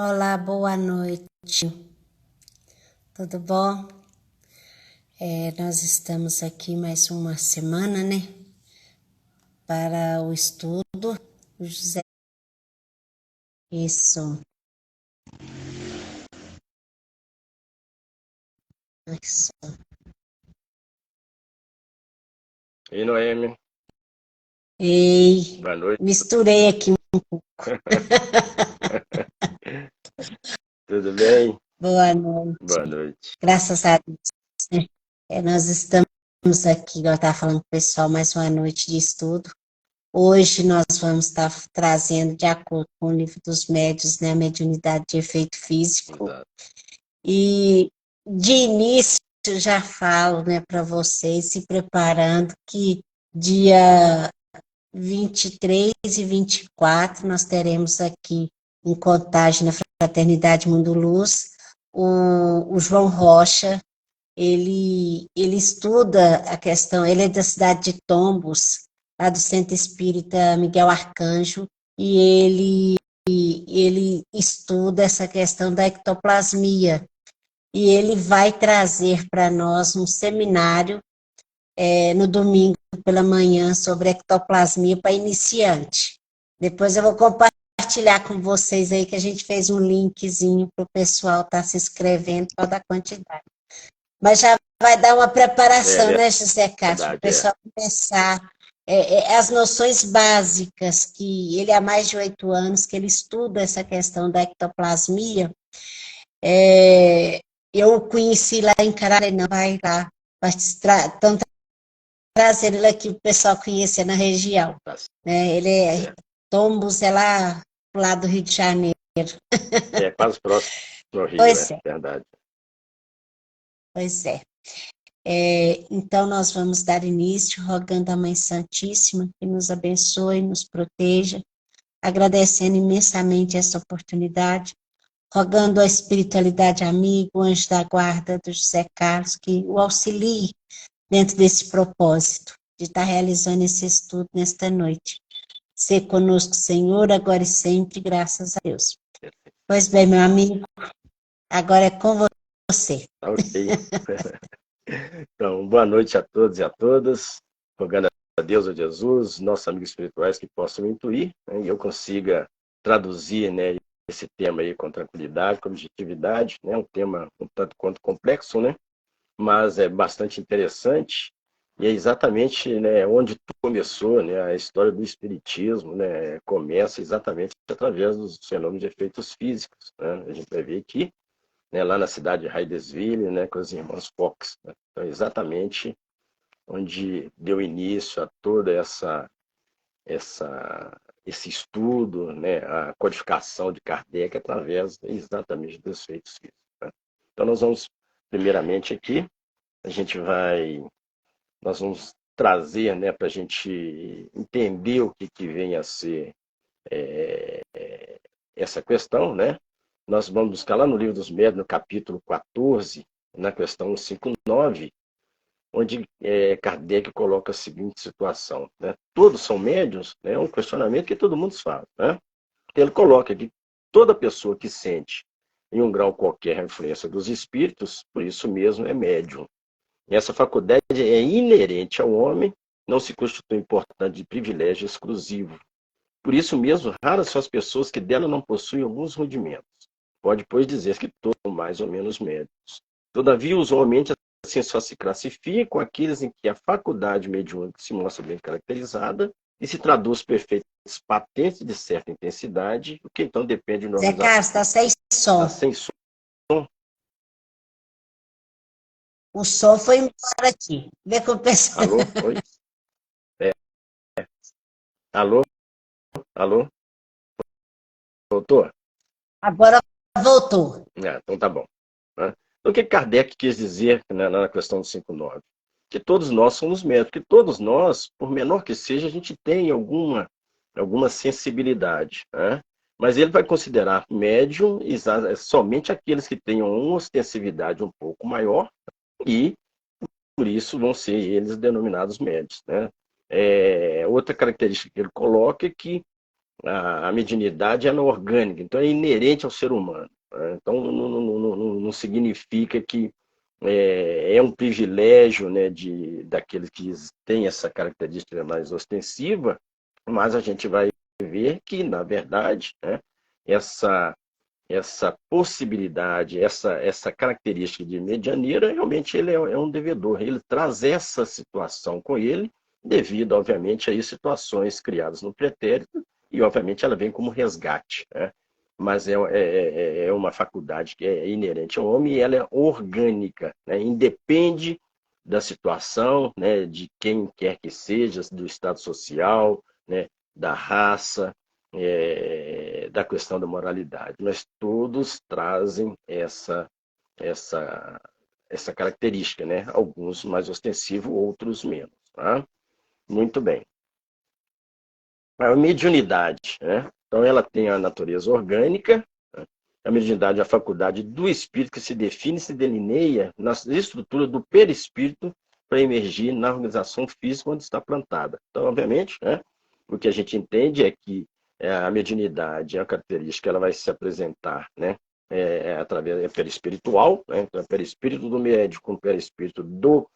Olá, boa noite. Tudo bom? Nós estamos aqui mais uma semana, né? Para o estudo. O José. Isso. Isso. E Noemi, Ei, boa noite. misturei aqui. Tudo bem? Boa noite. Boa noite. Graças a Deus, né? Nós estamos aqui, igual eu estava falando com o pessoal, mais uma noite de estudo. Hoje nós vamos estar trazendo, de acordo com o livro dos médios, né, a mediunidade de efeito físico. Exato. E de início já falo, né, para vocês, se preparando que dia 23 e 24 nós teremos aqui em Contagem na Fraternidade Mundo Luz o João Rocha. Ele estuda a questão, ele é da cidade de Tombos, lá do Centro Espírita Miguel Arcanjo, e ele estuda essa questão da ectoplasmia, e ele vai trazer para nós um seminário no domingo pela manhã sobre ectoplasmia para iniciante. Depois eu vou compartilhar com vocês aí que a gente fez um linkzinho para o pessoal estar se inscrevendo para dar quantidade. Mas já vai dar uma preparação, É né, José Castro, para o verdade, é. pessoal começar as noções básicas, que ele há mais de 8 anos que ele estuda essa questão da ectoplasmia. Eu conheci lá em Caralho, não vai lá, estão trazendo ele aqui para o pessoal conhecer na região. Tá Né? Ele é certo. Tombos, é lá do lado do Rio de Janeiro. É quase próximo ao Rio, Pois é é, verdade. pois é. Então, nós vamos dar início rogando a Mãe Santíssima que nos abençoe, nos proteja, agradecendo imensamente essa oportunidade, rogando a espiritualidade amiga, o anjo da guarda do José Carlos, que o auxilie dentro desse propósito de estar realizando esse estudo nesta noite. Ser conosco, Senhor, agora e sempre, graças a Deus. Pois bem, meu amigo, agora é com você. Tá ok. Então, boa noite a todos e a todas. Rogando a Deus, a Jesus, nossos amigos espirituais que possam intuir, né, e eu consiga traduzir, né, esse tema aí com tranquilidade, com objetividade, né, um tema um tanto quanto complexo, né, mas é bastante interessante. E é exatamente, né, onde tudo começou, né, a história do espiritismo, né, começa exatamente através dos fenômenos de efeitos físicos, né? A gente vai ver aqui, né, lá na cidade de Hydesville, né, com os irmãos Fox, né? Então, exatamente onde deu início a toda esse estudo, né, a codificação de Kardec através exatamente dos efeitos físicos, né? Então, nós vamos, primeiramente aqui, a gente vai nós vamos trazer, né, para a gente entender o que vem a ser essa questão, né? Nós vamos buscar lá no Livro dos Médiuns, no capítulo 14, na questão 159, onde Kardec coloca a seguinte situação, né? Todos são médiuns, né? É um questionamento que todo mundo faz, né? Ele coloca que toda pessoa que sente, em um grau qualquer, a influência dos espíritos, por isso mesmo é médium. Essa faculdade é inerente ao homem, não se constitui importante de privilégio exclusivo. Por isso mesmo, raras são as pessoas que dela não possuem alguns rudimentos. Pode, pois, dizer que todos são mais ou menos médios. Todavia, usualmente, assim só se classificam aqueles em que a faculdade mediúnica se mostra bem caracterizada e se traduz perfeitas patentes de certa intensidade, o que então depende de Zé normalização. Carlos, está sem Tá som. sem som? O som foi embora aqui. Vê com o pessoal. Alô? Oi? É. Alô? Alô? Voltou? Agora voltou. Então tá bom. Né? Então, o que Kardec quis dizer, né, na questão do 59? Que todos nós somos médicos, que todos nós, por menor que seja, a gente tem alguma sensibilidade, né? Mas ele vai considerar médium somente aqueles que tenham uma ostensividade um pouco maior e, por isso, vão ser eles denominados médios, né? Outra característica que ele coloca é que a mediunidade ela é orgânica, então é inerente ao ser humano, né? Então não significa que é um privilégio, né, daqueles que têm essa característica mais ostensiva, mas a gente vai ver que, na verdade, né, essa, essa possibilidade, essa característica de medianeira, realmente ele é um devedor. Ele traz essa situação com ele, devido, obviamente, a situações criadas no pretérito, e, obviamente, ela vem como resgate, né? Mas é uma faculdade que é inerente ao homem e ela é orgânica, né? Independe da situação, né, de quem quer que seja, do estado social, né, da raça, da questão da moralidade, mas todos trazem essa, essa característica, né? Alguns mais ostensivos, outros menos. Tá? Muito bem. A mediunidade, né? Então, ela tem a natureza orgânica. Né? A mediunidade é a faculdade do espírito que se define e se delineia na estrutura do perispírito para emergir na organização física onde está plantada. Então, obviamente, né, o que a gente entende é que a mediunidade é uma característica, ela vai se apresentar, né, através do perispiritual, né? Então, o perispírito do médium com o perispírito do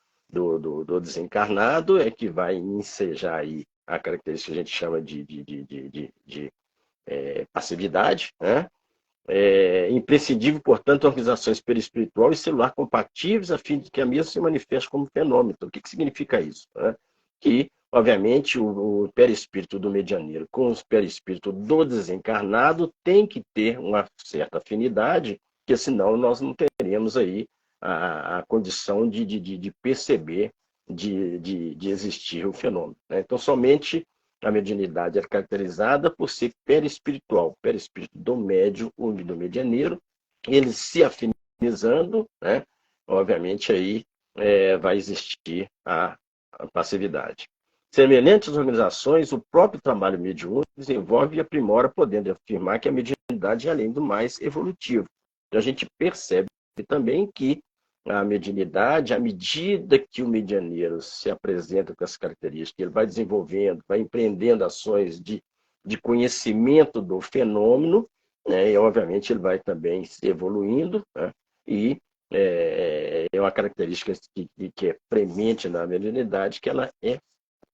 desencarnado é que vai ensejar aí a característica que a gente chama de passividade, né? É imprescindível, portanto, organizações perispiritual e celular compatíveis a fim de que a mesma se manifeste como fenômeno. Então, o que significa isso? Né? Que, obviamente, o perispírito do medianeiro com o perispírito do desencarnado tem que ter uma certa afinidade, porque senão nós não teremos aí a condição de perceber, de existir o fenômeno. Né? Então, somente a mediunidade é caracterizada por ser perispiritual, o perispírito do médium ou do medianeiro, eles se afinizando, né? Obviamente aí vai existir a passividade. Semelhantes organizações, o próprio trabalho mediúnico desenvolve e aprimora, podendo afirmar que a mediunidade é, além do mais, evolutiva. Então, a gente percebe também que a mediunidade, à medida que o medianeiro se apresenta com essa característica, ele vai desenvolvendo, vai empreendendo ações de conhecimento do fenômeno, né, e obviamente ele vai também se evoluindo, né, e é uma característica que é premente na mediunidade, que ela é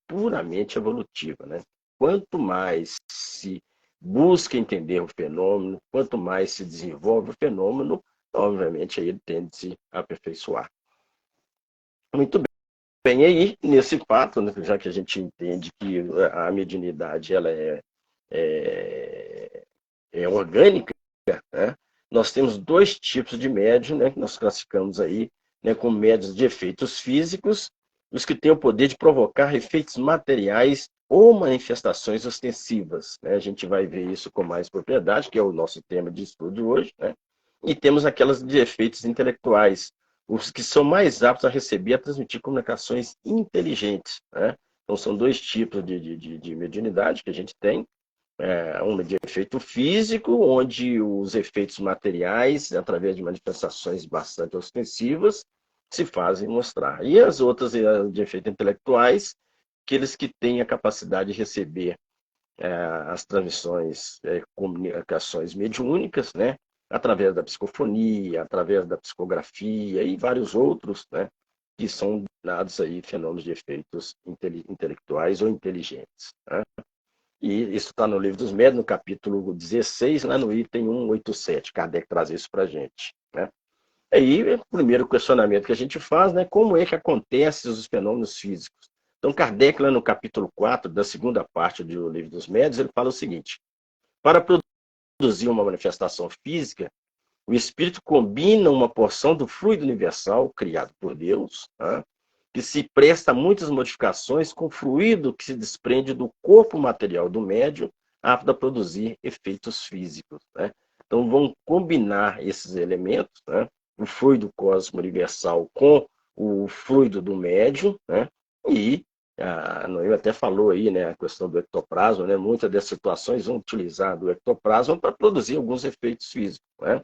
puramente evolutiva. Né? Quanto mais se busca entender o fenômeno, quanto mais se desenvolve o fenômeno, obviamente aí ele tende a se aperfeiçoar. Muito bem, aí nesse fato, né, já que a gente entende que a mediunidade ela é orgânica, né, nós temos dois tipos de médium, né, que nós classificamos aí, né, como médiuns de efeitos físicos, os que têm o poder de provocar efeitos materiais ou manifestações ostensivas. Né? A gente vai ver isso com mais propriedade, que é o nosso tema de estudo hoje. Né? E temos aquelas de efeitos intelectuais, os que são mais aptos a receber e a transmitir comunicações inteligentes. Né? Então, são dois tipos de mediunidade que a gente tem. Uma de efeito físico, onde os efeitos materiais, através de manifestações bastante ostensivas, se fazem mostrar. E as outras de efeito intelectuais, aqueles que têm a capacidade de receber as transmissões, comunicações mediúnicas, né, através da psicofonia, através da psicografia e vários outros, né, que são dados aí fenômenos de efeitos intelectuais ou inteligentes. Né? E isso está no Livro dos Médiuns, no capítulo 16, lá no item 187. Kardec traz isso para a gente. Né? Aí, o primeiro questionamento que a gente faz, né, como é que acontecem os fenômenos físicos? Então, Kardec, lá no capítulo 4, da segunda parte do Livro dos Médiuns, ele fala o seguinte: para produzir uma manifestação física, o espírito combina uma porção do fluido universal criado por Deus, né, que se presta a muitas modificações com fluido que se desprende do corpo material do médium, apto a produzir efeitos físicos. Né? Então, vão combinar esses elementos, né? O fluido cósmico universal com o fluido do médium, né? E a Noemi até falou aí, né, a questão do ectoplasma, né? Muitas dessas situações vão utilizar do ectoplasma para produzir alguns efeitos físicos. Né?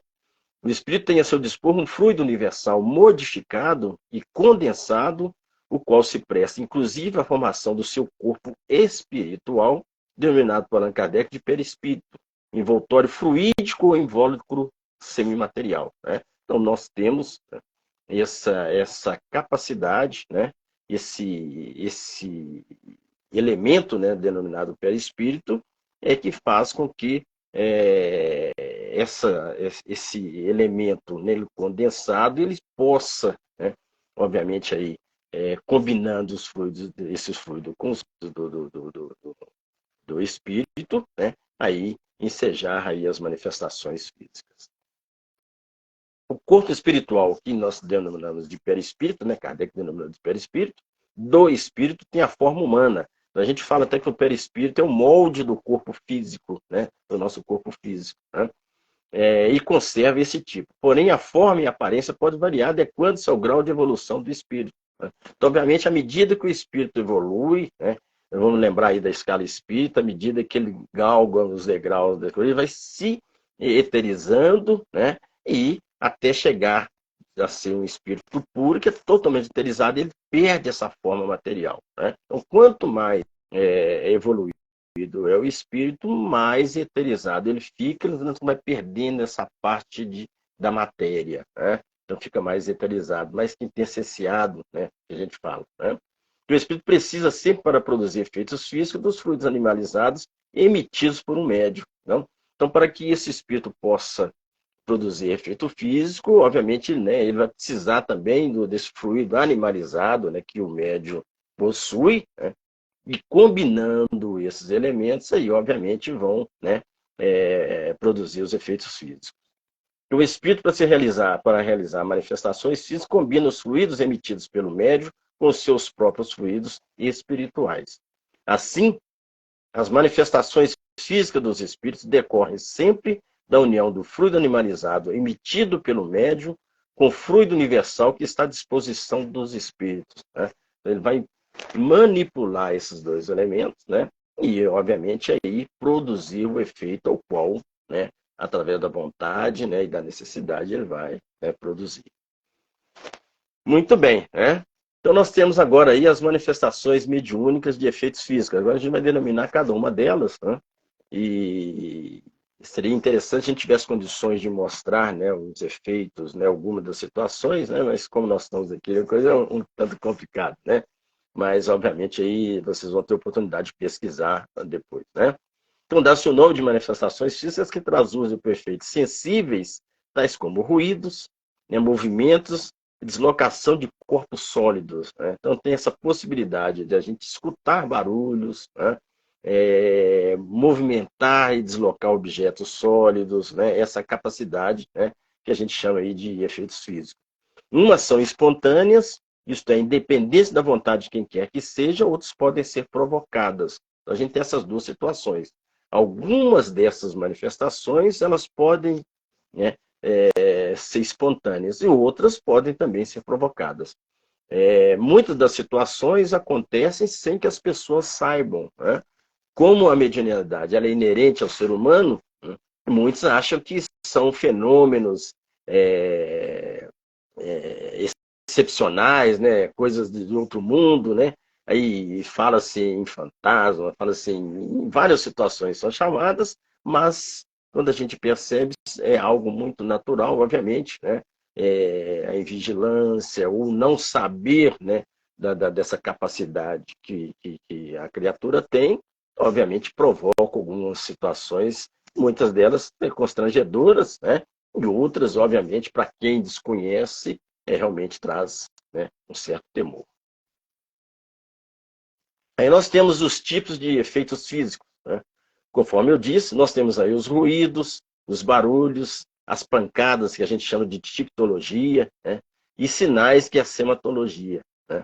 O espírito tem a seu dispor um fluido universal modificado e condensado, o qual se presta, inclusive, à formação do seu corpo espiritual denominado por Allan Kardec de perispírito, envoltório fluídico ou invólucro semimaterial, né? Então, nós temos essa capacidade, né? esse elemento, né, denominado perispírito, que faz com que esse elemento nele condensado ele possa, né, obviamente, aí, combinando os fluidos, esses fluidos com os do espírito, né, aí ensejar aí as manifestações físicas. O corpo espiritual, que nós denominamos de perispírito, né, Kardec denominou de perispírito, do espírito tem a forma humana. A gente fala até que o perispírito é o molde do corpo físico, né, do nosso corpo físico, né, e conserva esse tipo. Porém, a forma e a aparência pode variar adequando-se ao grau de evolução do espírito, né? Então, obviamente, à medida que o espírito evolui, né, vamos lembrar aí da escala espírita, à medida que ele galga os degraus, ele vai se eterizando, né, e até chegar a ser um espírito puro, que é totalmente eterizado, ele perde essa forma material, né? Então, quanto mais evoluído é o espírito, mais eterizado ele fica, ele vai perdendo essa parte da matéria, né? Então fica mais eterizado, mais quintessenciado, né, que a gente fala, né? O espírito precisa sempre, para produzir efeitos físicos, dos fluidos animalizados emitidos por um médium, não? Então, para que esse espírito possa produzir efeito físico, obviamente, né, ele vai precisar também desse fluido animalizado, né, que o médium possui, né, e combinando esses elementos, aí, obviamente, vão, né, produzir os efeitos físicos. O espírito, para realizar manifestações físicas, combina os fluidos emitidos pelo médium com os seus próprios fluidos espirituais. Assim, as manifestações físicas dos espíritos decorrem sempre da união do fluido animalizado emitido pelo médium com o fluido universal que está à disposição dos espíritos, né? Ele vai manipular esses dois elementos, né? E, obviamente, aí produzir o efeito ao qual, né, através da vontade, né, e da necessidade, ele vai, né, produzir. Muito bem, né? Então, nós temos agora aí as manifestações mediúnicas de efeitos físicos. Agora a gente vai denominar cada uma delas, né? E seria interessante se a gente tivesse condições de mostrar, né, os efeitos, né, algumas das situações, né? Mas como nós estamos aqui, a coisa é um tanto complicada, né? Mas, obviamente, aí vocês vão ter oportunidade de pesquisar depois, né? Então, dá-se o nome de manifestações físicas que traduzem por efeitos sensíveis, tais como ruídos, né, movimentos, deslocação de corpos sólidos, né? Então, tem essa possibilidade de a gente escutar barulhos, né, movimentar e deslocar objetos sólidos, né? Essa capacidade, né, que a gente chama aí de efeitos físicos. Umas são espontâneas, isto é, independente da vontade de quem quer que seja, outras podem ser provocadas. Então, a gente tem essas duas situações. Algumas dessas manifestações, elas podem, né, ser espontâneas e outras podem também ser provocadas. Muitas das situações acontecem sem que as pessoas saibam, né? Como a mediunidade ela é inerente ao ser humano, né, muitos acham que são fenômenos excepcionais, né, coisas de outro mundo, né? Aí fala-se em fantasma, fala-se em várias situações são chamadas, mas quando a gente percebe é algo muito natural, obviamente, né? A invigilância, o não saber, né, dessa capacidade que a criatura tem, obviamente provoca algumas situações, muitas delas constrangedoras, né? E outras, obviamente, para quem desconhece, realmente traz, né, um certo temor. Aí nós temos os tipos de efeitos físicos, né? Conforme eu disse, nós temos aí os ruídos, os barulhos, as pancadas, que a gente chama de tictologia, né? E sinais, que é a sematologia, né?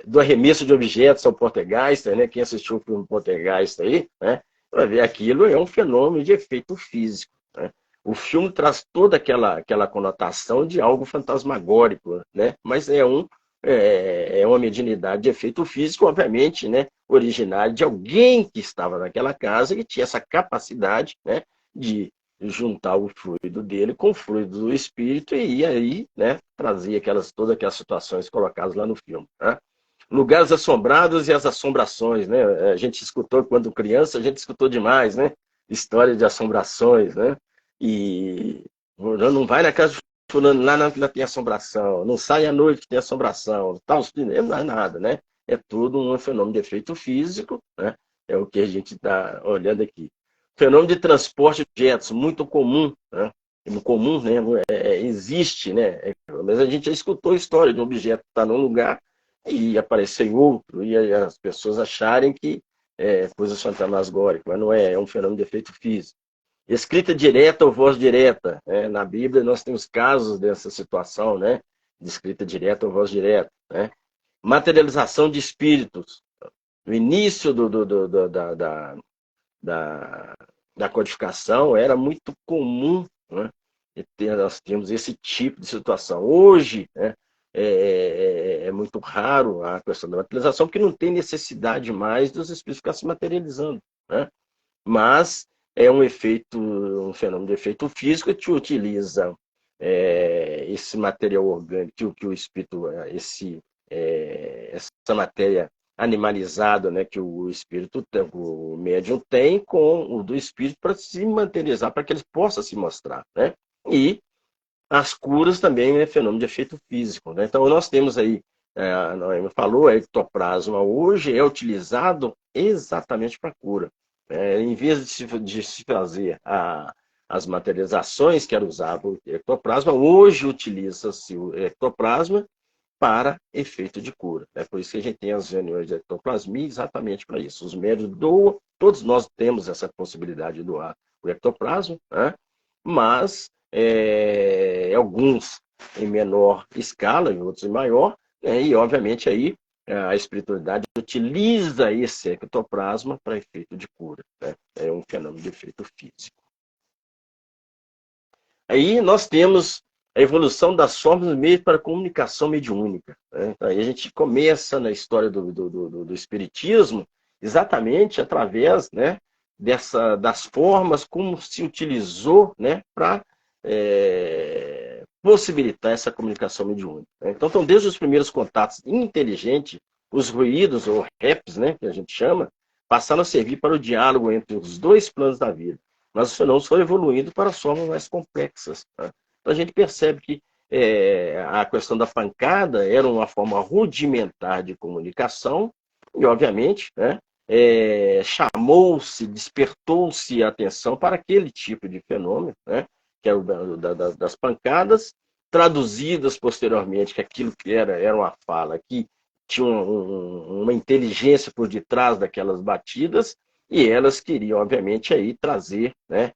Do arremesso de objetos ao poltergeist, né? Quem assistiu o filme Poltergeist aí, né, vai ver aquilo é um fenômeno de efeito físico, né? O filme traz toda aquela conotação de algo fantasmagórico, né? Mas é uma mediunidade de efeito físico, obviamente, né, originário de alguém que estava naquela casa e tinha essa capacidade, né, de juntar o fluido dele com o fluido do espírito e aí, né, trazia todas aquelas situações colocadas lá no filme, né? lugares assombrados e as assombrações, né? A gente escutou quando criança, a gente escutou demais, né? História de assombrações, né? E não vai na casa de fulano, lá não tem assombração, não sai à noite que tem assombração, tal, não é nada, né? É tudo um fenômeno de efeito físico, né? É o que a gente está olhando aqui. Fenômeno de transporte de objetos, muito comum, né? Comum, né? Existe, né? Mas a gente já escutou a história de um objeto estar num lugar e aparecer em outro, e as pessoas acharem que é coisa fantasmagórica, mas não é, é um fenômeno de efeito físico. Escrita direta ou voz direta, né? Na Bíblia nós temos casos dessa situação, né? De escrita direta ou voz direta, né? Materialização de espíritos. No início da codificação era muito comum, né? Nós tínhamos esse tipo de situação. Hoje, né, é muito raro a questão da materialização, porque não tem necessidade mais dos espíritos ficar se materializando, né? Mas é um fenômeno de efeito físico que utiliza esse material orgânico que o espírito, essa matéria animalizada, né, que o espírito, o médium tem com o do espírito para se materializar, para que ele possa se mostrar, né? E as curas também é fenômeno de efeito físico, né? Então nós temos aí, a Noemi falou, a ectoplasma hoje é utilizado exatamente para cura. Em vez de se fazer as materializações que era usado o ectoplasma, hoje utiliza-se o ectoplasma para efeito de cura. É por isso que a gente tem as reuniões de ectoplasmia exatamente para isso. Os médicos doam, todos nós temos essa possibilidade de doar o ectoplasma, né? Mas alguns em menor escala e outros em maior, né? E obviamente aí a espiritualidade utiliza esse ectoplasma para efeito de cura, né? É um fenômeno de efeito físico. Aí nós temos a evolução das formas e meios para a comunicação mediúnica, né? Então, aí a gente começa na história do espiritismo exatamente através, né, das formas como se utilizou, né, para possibilitar essa comunicação mediúnica, né? Então, desde os primeiros contatos inteligentes, os ruídos, ou REPs, né, que a gente chama, passaram a servir para o diálogo entre os dois planos da vida. Mas os fenômenos foram evoluindo para formas mais complexas, né? Então a gente percebe que a questão da pancada era uma forma rudimentar de comunicação e, obviamente, né, chamou-se, despertou-se a atenção para aquele tipo de fenômeno, né, que é o das pancadas, traduzidas posteriormente, que aquilo que era uma fala que tinha uma inteligência por detrás daquelas batidas, e elas queriam, obviamente, aí trazer, né,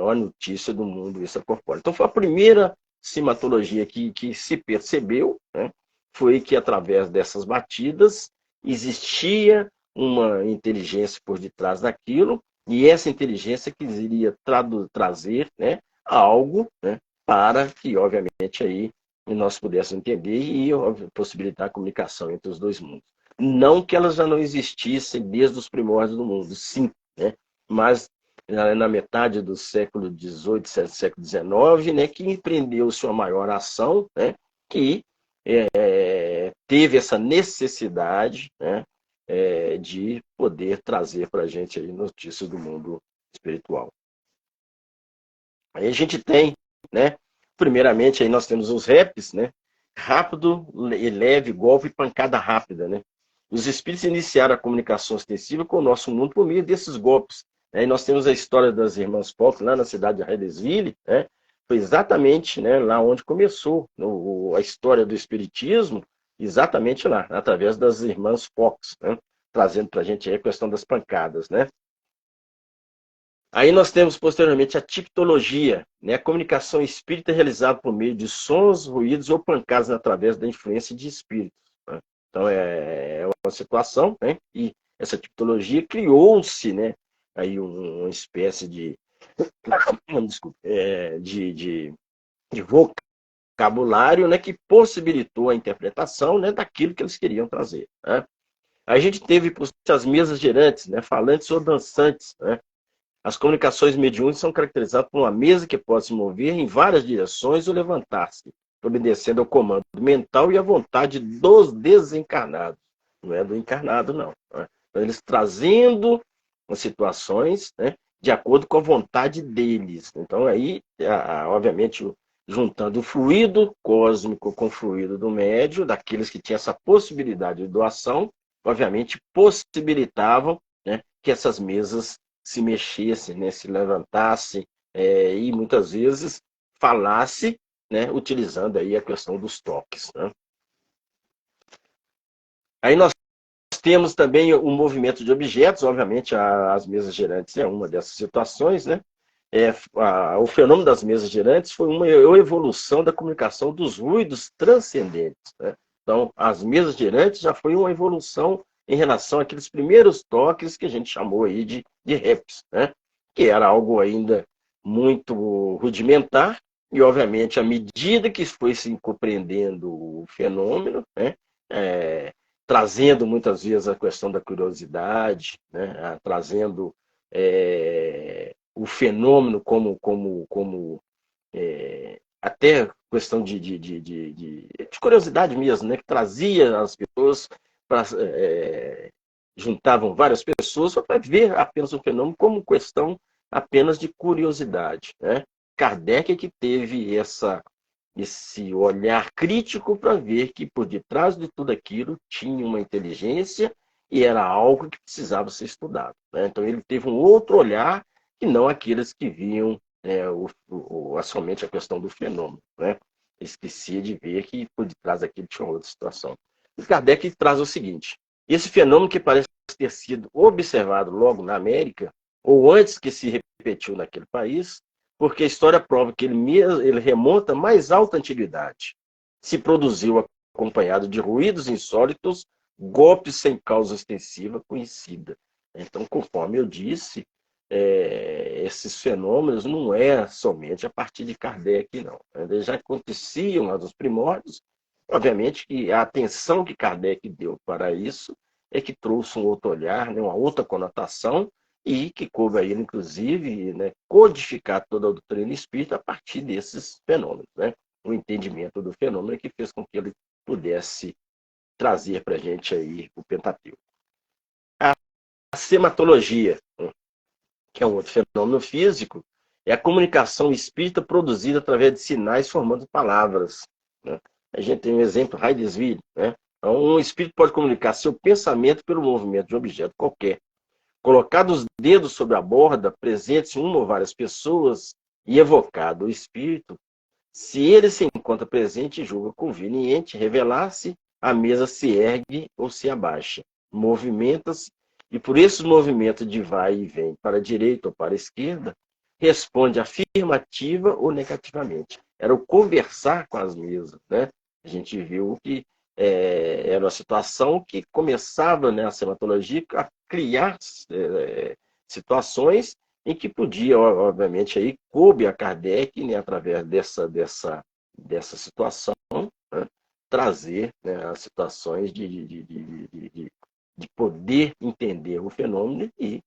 a notícia do mundo extracorpóreo. Então, foi a primeira cimatologia que se percebeu, né, foi que, através dessas batidas, existia uma inteligência por detrás daquilo, e essa inteligência que iria trazer, né, algo, né, para que, obviamente, aí nós pudéssemos entender e possibilitar a comunicação entre os dois mundos. Não que elas já não existissem desde os primórdios do mundo, sim, né? Mas na metade do século XVIII, século XIX, né, que empreendeu-se uma maior ação, né, que teve essa necessidade, né, de poder trazer para a gente aí notícias do mundo espiritual. Aí a gente tem, né, primeiramente aí nós temos os REPs, né, rápido e leve, golpe e pancada rápida, né? Os espíritos iniciaram a comunicação ostensiva com o nosso mundo por meio desses golpes. E nós temos a história das irmãs Fox, lá na cidade de Hydesville, né? Foi exatamente, né, lá onde começou a história do espiritismo, exatamente lá, através das irmãs Fox, né? Trazendo para a gente aí a questão das pancadas, né? Aí nós temos posteriormente a tipologia, né? A comunicação espírita realizada por meio de sons, ruídos ou pancadas através da influência de espíritos, né? Então é uma situação, né? E essa tipologia criou-se, né, aí uma espécie de, desculpa, de vocabulário, né, que possibilitou a interpretação, né, daquilo que eles queriam trazer, né? A gente teve as mesas girantes, né, falantes ou dançantes, né? As comunicações mediúnicas são caracterizadas por uma mesa que pode se mover em várias direções ou levantar-se, obedecendo ao comando mental e à vontade dos desencarnados. Não é do encarnado, não. Então, eles trazendo as situações, né, de acordo com a vontade deles. Então, aí, obviamente, juntando o fluido cósmico com o fluido do médium, daqueles que tinham essa possibilidade de doação, obviamente possibilitavam, né, que essas mesas se mexessem, né, se levantassem, e muitas vezes falasse, né, utilizando aí a questão dos toques. Né? Aí nós temos também o movimento de objetos, obviamente as mesas girantes é uma dessas situações, né? O fenômeno das mesas girantes foi uma evolução da comunicação dos ruídos transcendentes. Né? Então, as mesas girantes já foi uma evolução em relação àqueles primeiros toques que a gente chamou aí de raps, né? Que era algo ainda muito rudimentar, e obviamente à medida que foi se compreendendo o fenômeno, né? Trazendo muitas vezes a questão da curiosidade, né? Trazendo o fenômeno como até questão de curiosidade mesmo, né? Que trazia as pessoas para juntavam várias pessoas para ver apenas o fenômeno como questão apenas de curiosidade. Né? Kardec é que teve esse olhar crítico para ver que por detrás de tudo aquilo tinha uma inteligência e era algo que precisava ser estudado. Né? Então ele teve um outro olhar que não aqueles que viam somente a questão do fenômeno. Né? Esquecia de ver que por detrás daquilo tinha outra situação. E Kardec traz o seguinte: esse fenômeno que parece ter sido observado logo na América, ou antes que se repetiu naquele país, porque a história prova que ele remonta à mais alta antiguidade. Se produziu acompanhado de ruídos insólitos, golpes sem causa extensiva conhecida. Então, conforme eu disse, esses fenômenos não é somente a partir de Kardec, não. Eles já aconteciam lá nos primórdios. Obviamente que a atenção que Kardec deu para isso é que trouxe um outro olhar, né, uma outra conotação, e que coube a ele, inclusive, né, codificar toda a doutrina espírita a partir desses fenômenos. Né? O entendimento do fenômeno que fez com que ele pudesse trazer para a gente aí o Pentateuco. A sematologia, que é um outro fenômeno físico, é a comunicação espírita produzida através de sinais formando palavras. Né? A gente tem um exemplo, Heidesville. Né? Então, um espírito pode comunicar seu pensamento pelo movimento de um objeto qualquer. Colocado os dedos sobre a borda, presentes uma ou várias pessoas, e evocado o espírito, se ele se encontra presente e julga conveniente revelar-se, a mesa se ergue ou se abaixa, movimenta-se, e por esses movimentos de vai e vem para a direita ou para a esquerda, responde afirmativa ou negativamente. Era o conversar com as mesas. Né? A gente viu que era uma situação que começava, né, a sematologia a criar situações em que podia, obviamente, aí coube a Kardec, né, através dessa situação, né, trazer, né, as situações de poder entender o fenômeno e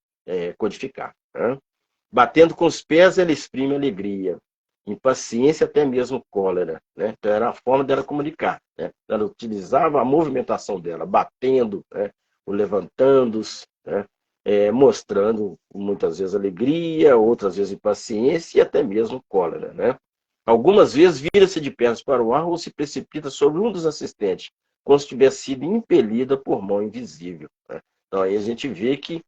codificar. Né? Batendo com os pés, ela exprime alegria, impaciência, até mesmo cólera. Né? Então, era a forma dela comunicar. Né? Ela utilizava a movimentação dela, batendo, né? O levantando-se, né? Mostrando muitas vezes alegria, outras vezes impaciência e até mesmo cólera. Né? Algumas vezes vira-se de pernas para o ar ou se precipita sobre um dos assistentes, como se tivesse sido impelida por mão invisível. Né? Então aí a gente vê que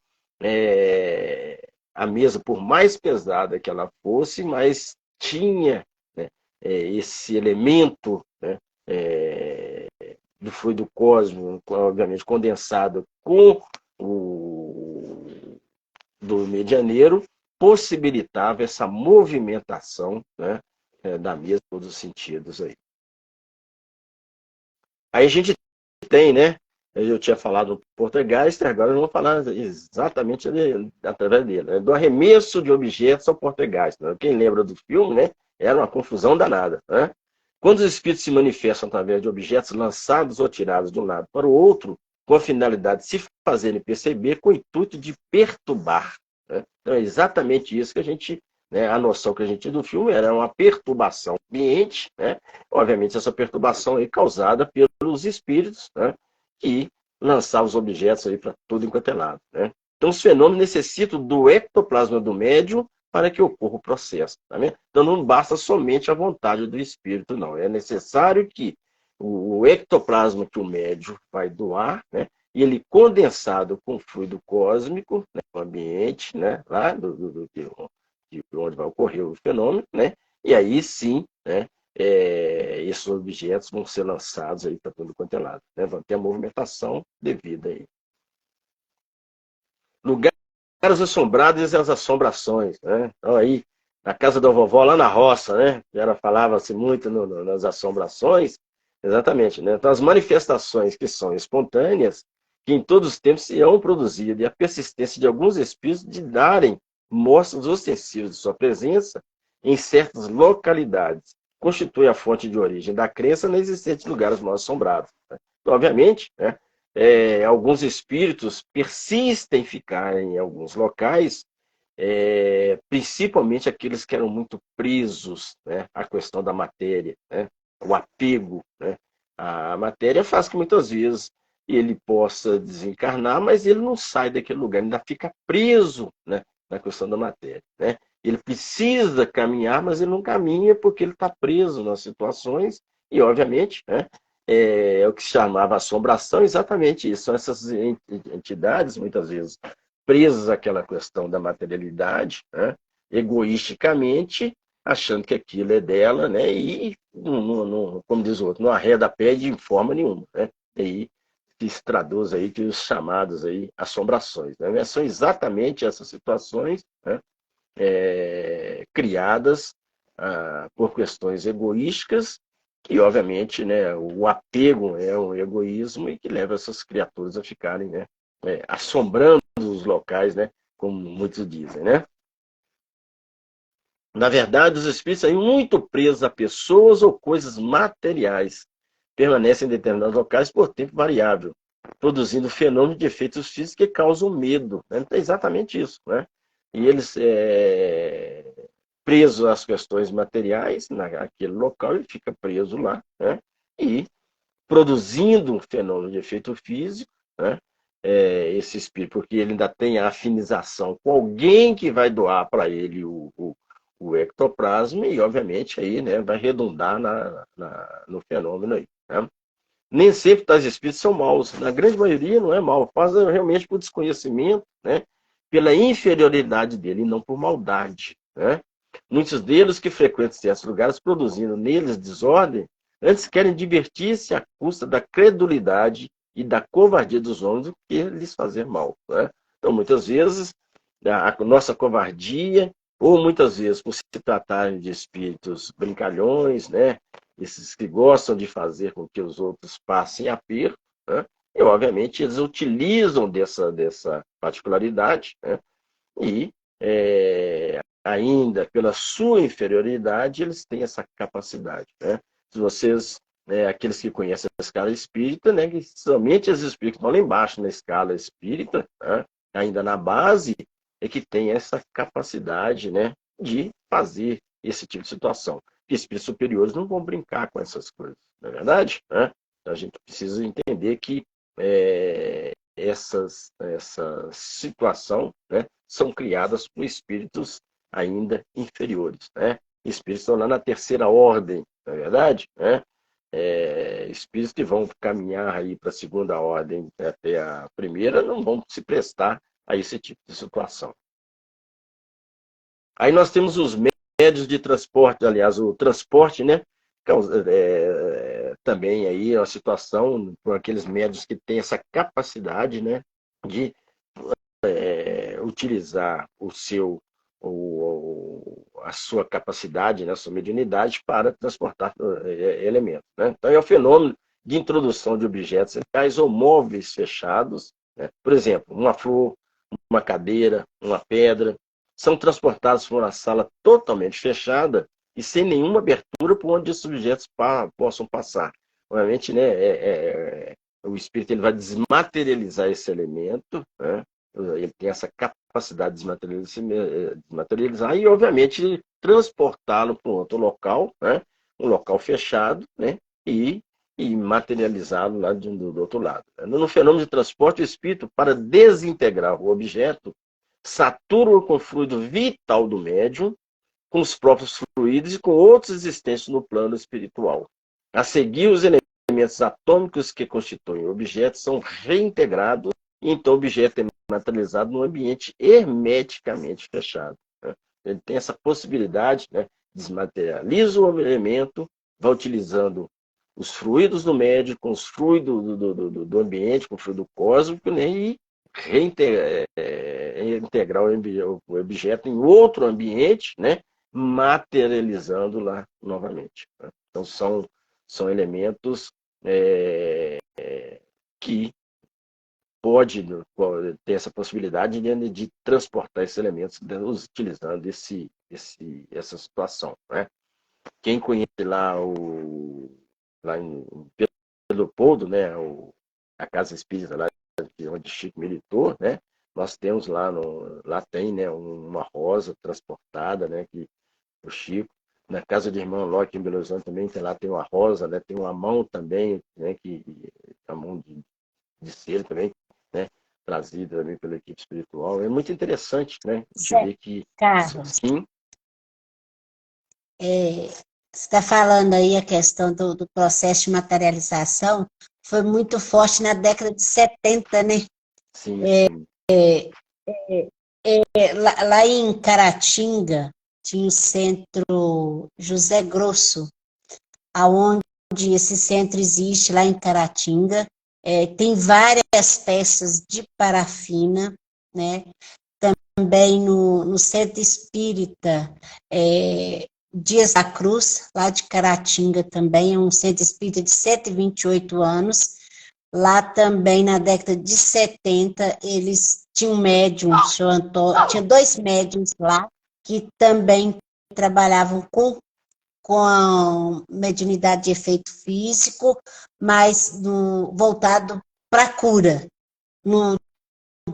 a mesa, por mais pesada que ela fosse, mas tinha, né, esse elemento, né, do fluido cósmico, obviamente condensado com o do medianeiro, possibilitava essa movimentação, né, da mesa em todos os sentidos. Aí a gente tem, né? Eu tinha falado do Poltergeist, agora eu vou falar exatamente através dele. Né? Do arremesso de objetos ao Poltergeist. Né? Quem lembra do filme, né? Era uma confusão danada. Né? Quando os espíritos se manifestam através de objetos lançados ou tirados de um lado para o outro, com a finalidade de se fazerem perceber, com o intuito de perturbar. Né? Então é exatamente isso que a gente né, a noção que a gente tinha do filme era uma perturbação ambiente, né? Obviamente essa perturbação aí causada pelos espíritos, né, que lançavam os objetos aí para tudo enquanto é lado, né? Então os fenômenos necessitam do ectoplasma do médium para que ocorra o processo, tá vendo? Então não basta somente a vontade do espírito, não. É necessário que o ectoplasma que o médium vai doar, né, e ele condensado com fluido cósmico, né, no ambiente, né, lá de onde vai ocorrer o fenômeno, né, e aí sim, né, esses objetos vão ser lançados aí para todo quanto é lado, né, vão ter a movimentação devida aí. Lugares assombrados e as assombrações, né? Então aí, na casa da vovó, lá na roça, né? Ela falava-se muito nas assombrações, exatamente, né? Então as manifestações que são espontâneas, que em todos os tempos serão produzidas, e a persistência de alguns espíritos de darem mostras ostensivas de sua presença em certas localidades, constitui a fonte de origem da crença na existência de lugares mal assombrados, né? Então, obviamente, né? Alguns espíritos persistem em ficar em alguns locais, principalmente aqueles que eram muito presos, né, à questão da matéria, né, o apego, né, à matéria faz que muitas vezes ele possa desencarnar, mas ele não sai daquele lugar, ele ainda fica preso, né, na questão da matéria, né? Ele precisa caminhar, mas ele não caminha porque ele está preso nas situações e, obviamente, né, o que se chamava assombração, exatamente isso. São essas entidades, muitas vezes, presas àquela questão da materialidade, né, egoisticamente, achando que aquilo é dela, né, e, como diz o outro, não arreda pé de forma nenhuma. Né, e aí que se traduz aí que os chamados aí assombrações. Né, são exatamente essas situações, né, criadas por questões egoísticas, que obviamente, né, o apego é um egoísmo e que leva essas criaturas a ficarem, né, assombrando os locais, né, como muitos dizem, né? Na verdade, os espíritos são muito presos a pessoas ou coisas materiais, permanecem em determinados locais por tempo variável, produzindo fenômenos de efeitos físicos que causam medo. Né? Então, é exatamente isso, né? E eles, preso às questões materiais, naquele local, ele fica preso lá, né? E produzindo um fenômeno de efeito físico, né? Esse espírito, porque ele ainda tem a afinização com alguém que vai doar para ele o ectoplasma e, obviamente, aí, né, vai redundar no fenômeno aí. Né? Nem sempre tais espíritos são maus, na grande maioria não é mau, faz realmente por desconhecimento, né? Pela inferioridade dele, e não por maldade. Né? Muitos deles que frequentam certos lugares, produzindo neles desordem, antes querem divertir-se à custa da credulidade e da covardia dos homens do que lhes fazer mal. Né? Então, muitas vezes, a nossa covardia, ou muitas vezes por se tratarem de espíritos brincalhões, né? Esses que gostam de fazer com que os outros passem aperto, né? E, obviamente, eles utilizam dessa particularidade, né? E, ainda pela sua inferioridade, eles têm essa capacidade. Né? Se vocês, aqueles que conhecem a escala espírita, né, que somente os espíritos que estão lá embaixo na escala espírita, né, ainda na base, é que tem essa capacidade, né, de fazer esse tipo de situação. E espíritos superiores não vão brincar com essas coisas, não é verdade? Né? Então a gente precisa entender que essa situação, né, são criadas por espíritos ainda inferiores. Né? Espíritos estão lá na terceira ordem, não é verdade? Né? Espíritos que vão caminhar aí para a segunda ordem até a primeira não vão se prestar a esse tipo de situação. Aí nós temos os médios de transporte, aliás, o transporte, né? Também aí é uma situação por aqueles médios que têm essa capacidade, né, de utilizar a sua capacidade, né, a sua mediunidade para transportar elementos. Né? Então é o fenômeno de introdução de objetos centrais ou móveis fechados, né? Por exemplo, uma flor, uma cadeira, uma pedra, são transportados por uma sala totalmente fechada e sem nenhuma abertura por onde esses objetos possam passar. Obviamente, né, o espírito ele vai desmaterializar esse elemento, né, Ele tem essa capacidade de desmaterializar e, obviamente, transportá-lo para um outro local, né? Um local fechado, né? E materializá-lo lá do outro lado. No fenômeno de transporte, o espírito, para desintegrar o objeto, satura-o com o fluido vital do médium, com os próprios fluidos e com outros existentes no plano espiritual. A seguir, os elementos atômicos que constituem o objeto são reintegrados e então o objeto é materializado num ambiente hermeticamente fechado. Ele tem essa possibilidade, né? Desmaterializa o elemento, vai utilizando os fluidos do médio com os fluidos do ambiente, com o fluido cósmico, né? E reintegrar o objeto em outro ambiente, né? Materializando lá novamente. Né? Então, são elementos que pode ter essa possibilidade de transportar esses elementos utilizando essa situação. Né? Quem conhece lá em Leopoldo, né, a Casa Espírita, lá onde Chico militou, né, nós temos lá tem, né, uma rosa transportada, né, que o Chico, na casa de irmão Locke em Belo Horizonte também tem uma rosa, né, tem uma mão também, né, a mão de cera também, né, trazida também pela equipe espiritual. É muito interessante, né, de ver que Carlos, sim. você está falando aí a questão do processo de materialização, foi muito forte na década de 70, né? Sim, sim. Lá em Caratinga, tinha o centro José Grosso, aonde esse centro existe lá em Caratinga. Tem várias peças de parafina, né? Também no Centro Espírita Dias da Cruz, lá de Caratinga também, é um centro espírita de 128 anos. Lá também, na década de 70, eles tinham um médium, o senhor Antônio, tinha dois médiums lá, que também trabalhavam com a mediunidade de efeito físico, mas voltado para a cura. No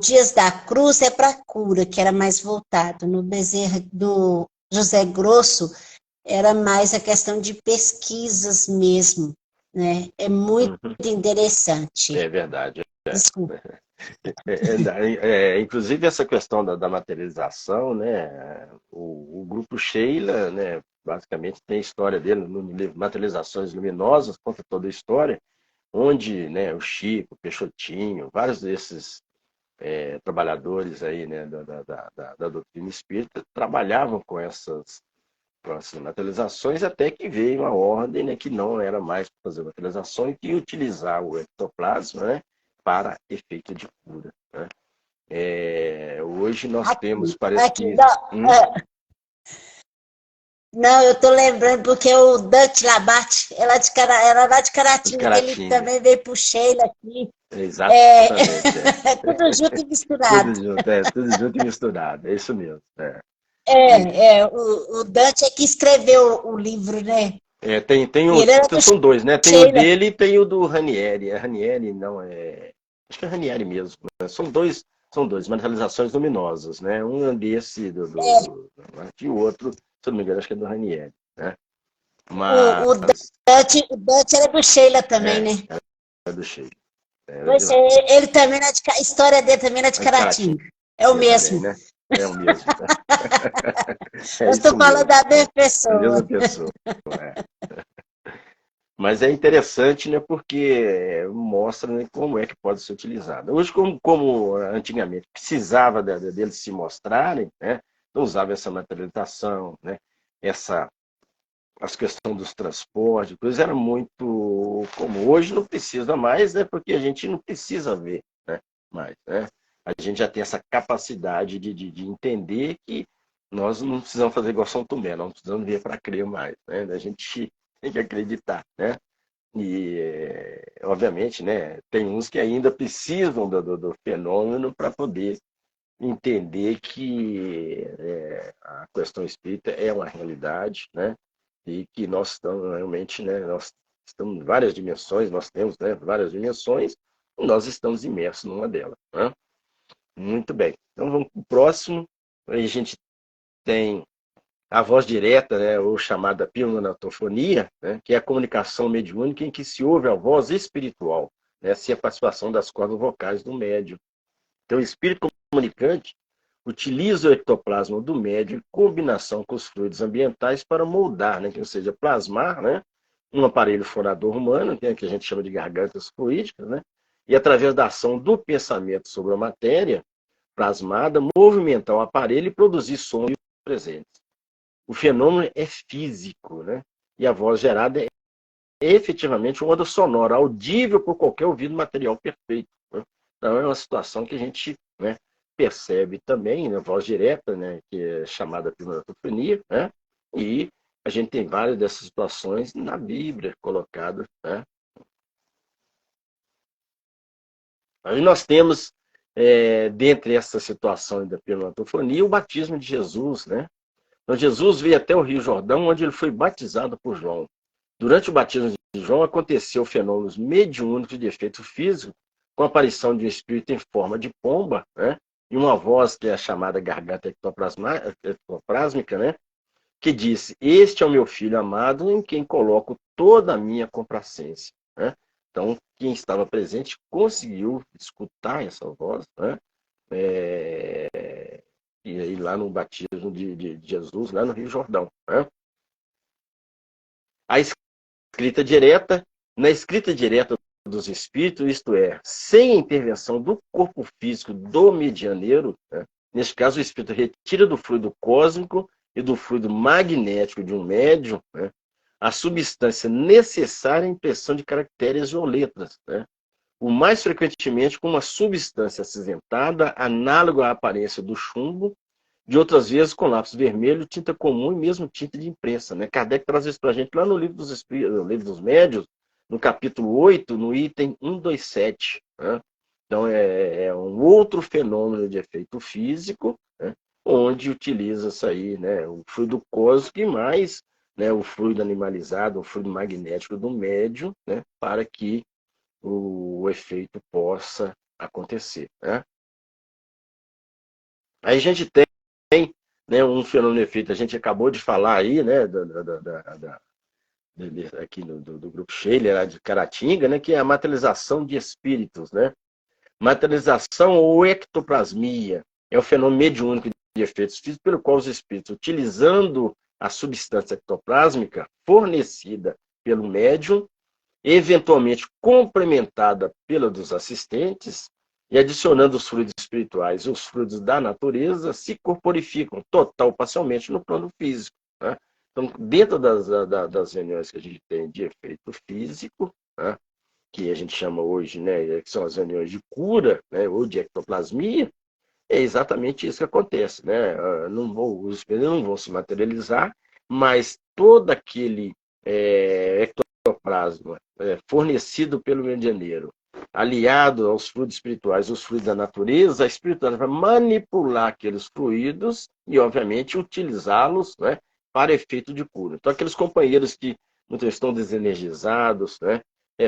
Dias da Cruz é para cura, que era mais voltado. No Bezerra do José Grosso era mais a questão de pesquisas mesmo, né? É muito interessante. É verdade. Desculpa. Inclusive essa questão da materialização, né? O grupo Sheila, né? Basicamente tem a história dele no livro Materializações Luminosas, conta toda a história, onde, né, o Chico, o Peixotinho, vários desses trabalhadores aí, né, da doutrina espírita trabalhavam com essas materializações, até que veio a ordem, né, que não era mais para fazer materialização e que utilizar o ectoplasma, né, para efeito de cura. Né? Hoje nós temos, parece Aqui, que. não, não, eu estou lembrando porque o Dante Labate, era lá de Os Caratinga, que ele Caratinga. também veio para o Sheila aqui. É, Exatamente. tudo junto e misturado. Tudo junto e misturado. É isso mesmo. E, O Dante é que escreveu o livro, né? tem E ele era então do são dois, né? Tem o Sheila. dele e tem o do Ranieri. É Ranieri, não é. Acho que é Ranieri mesmo. Né? São dois materializações luminosas, né? Um é desse e o outro, se eu não me engano, acho que é do Ranieri, né? O, o, Mas o Dante era do Sheila também, é, né? é do Sheik. Era de Pois lá. é, ele também era a história dele também era de É de Caratinga. Caratinga. É o Também, mesmo. né? É o mesmo. É Eu isso estou falando mesmo. da mesma É a mesma pessoa. pessoa. É. Mas é interessante, né, porque mostra, né, como é que pode ser utilizado. Hoje, como antigamente precisava deles se mostrarem, né, não usava essa materialização, né, as questões dos transportes, coisa era muito comum. Hoje não precisa mais, né, porque a gente não precisa ver, né, mais. Né? A gente já tem essa capacidade de entender que nós não precisamos fazer igual São Tomé, não precisamos ver para crer mais. Né? A gente tem que acreditar. Né? E, obviamente, né, tem uns que ainda precisam do fenômeno para poder entender que a questão espírita é uma realidade, né, e que nós estamos realmente, né, nós estamos em várias dimensões, nós temos, né, várias dimensões, e nós estamos imersos numa delas. Né? Muito bem. Então vamos para o próximo. Aí a gente tem a voz direta, né, ou chamada pneumatofonia, né, que é a comunicação mediúnica em que se ouve a voz espiritual, né, sem a participação das cordas vocais do médium. Então, o espírito comunicante utiliza o ectoplasma do médium em combinação com os fluidos ambientais para moldar, né, ou seja, plasmar, né, um aparelho fonador humano, que a gente chama de gargantas fluídicas, né, e através da ação do pensamento sobre a matéria plasmada, movimentar o aparelho e produzir sons presentes. O fenômeno é físico, né, e a voz gerada é efetivamente uma onda sonora, audível por qualquer ouvido material perfeito. Né? Então é uma situação que a gente, né, percebe também, né, voz direta, né, que é chamada pneumatofonia, né, e a gente tem várias dessas situações na Bíblia colocadas. Né? Aí nós temos, dentre essa situação da pneumatofonia, o batismo de Jesus. Né? Então Jesus veio até o Rio Jordão, onde ele foi batizado por João. Durante o batismo de João, aconteceu fenômenos mediúnicos de efeito físico, com a aparição de um espírito em forma de pomba, né? E uma voz que é a chamada garganta ectoplásmica, né? Que disse: Este é o meu filho amado, em quem coloco toda a minha complacência. Né? Então, quem estava presente conseguiu escutar essa voz, né? E aí lá no batismo de Jesus, lá no Rio Jordão. Né? A escrita direta, na escrita direta dos espíritos, isto é, sem a intervenção do corpo físico do medianeiro, né? Neste caso, o espírito retira do fluido cósmico e do fluido magnético de um médium, né, a substância necessária à impressão de caracteres ou letras, né? O mais frequentemente com uma substância acinzentada, análoga à aparência do chumbo, de outras vezes com lápis vermelho, tinta comum e mesmo tinta de imprensa. Né? Kardec traz isso para a gente lá no livro no livro dos Médios, no capítulo 8, no item 127. Né? Então, é um outro fenômeno de efeito físico, né? Onde utiliza-se aí, né, o fluido cósmico e mais, né, o fluido animalizado, o fluido magnético do médium, né, para que o efeito possa acontecer. Né? Aí a gente tem, né, um fenômeno de efeito, a gente acabou de falar aí, né, aqui do grupo Scheler, de Caratinga, né, que é a materialização de espíritos. Né? Materialização ou ectoplasmia é o fenômeno mediúnico de efeitos físicos pelo qual os espíritos, utilizando a substância ectoplásmica fornecida pelo médium, eventualmente complementada pela dos assistentes, e adicionando os fluidos espirituais e os fluidos da natureza, se corporificam total ou parcialmente no plano físico. Né? Então, dentro das reuniões que a gente tem de efeito físico, né, que a gente chama hoje, né, que são as reuniões de cura, né, ou de ectoplasmia, é exatamente isso que acontece. Né? Os espíritos não vão se materializar, mas todo aquele ectoplasma fornecido pelo medianeiro, aliado aos fluidos espirituais, os fluidos da natureza, a espiritualidade vai manipular aqueles fluidos e, obviamente, utilizá-los, né, para efeito de cura. Então, aqueles companheiros que muitas vezes estão desenergizados, né,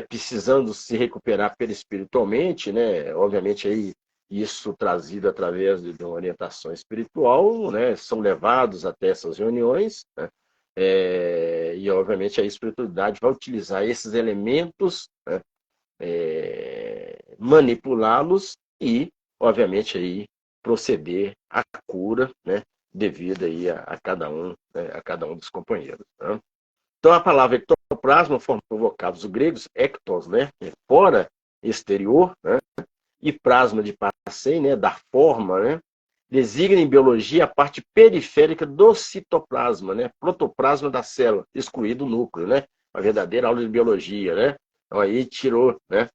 precisando se recuperar perispiritualmente, né, obviamente aí isso trazido através de uma orientação espiritual, né, são levados até essas reuniões, né, e obviamente a espiritualidade vai utilizar esses elementos, né, manipulá-los e, obviamente, aí proceder à cura, né, devido aí a cada um, né, a cada um dos companheiros. Né? Então, a palavra ectoplasma forma vocábulos gregos, ectos, né, fora, exterior, né, e plasma de Passei, né, da forma, né, designa em biologia a parte periférica do citoplasma, né, protoplasma da célula, excluído o núcleo, né, uma verdadeira aula de biologia, né. Então, aí tirou, né,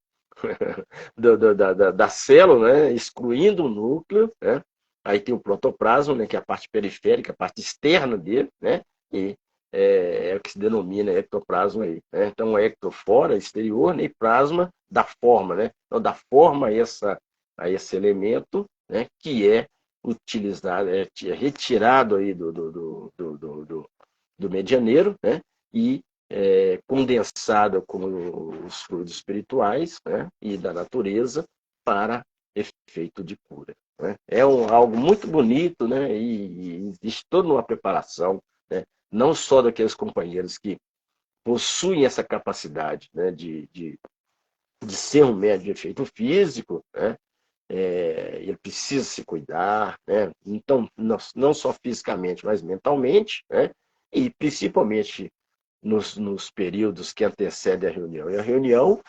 da célula, né, excluindo o núcleo, né. Aí tem o protoplasma, né, que é a parte periférica, a parte externa dele, né, e é o que se denomina ectoplasma aí. Né? Então, ecto fora, exterior, né, e plasma da forma, né? Então, da forma a esse elemento, né, que é utilizado, retirado aí do medianeiro, né, e condensado com os fluidos espirituais, né, e da natureza para efeito de cura. né? É algo muito bonito, né? E existe toda uma preparação, né? Não só daqueles companheiros que possuem essa capacidade, né? De ser um médico de efeito físico, né? Ele precisa se cuidar, né? Então, não só fisicamente, mas mentalmente, né? E principalmente nos períodos que antecedem a reunião. E a reunião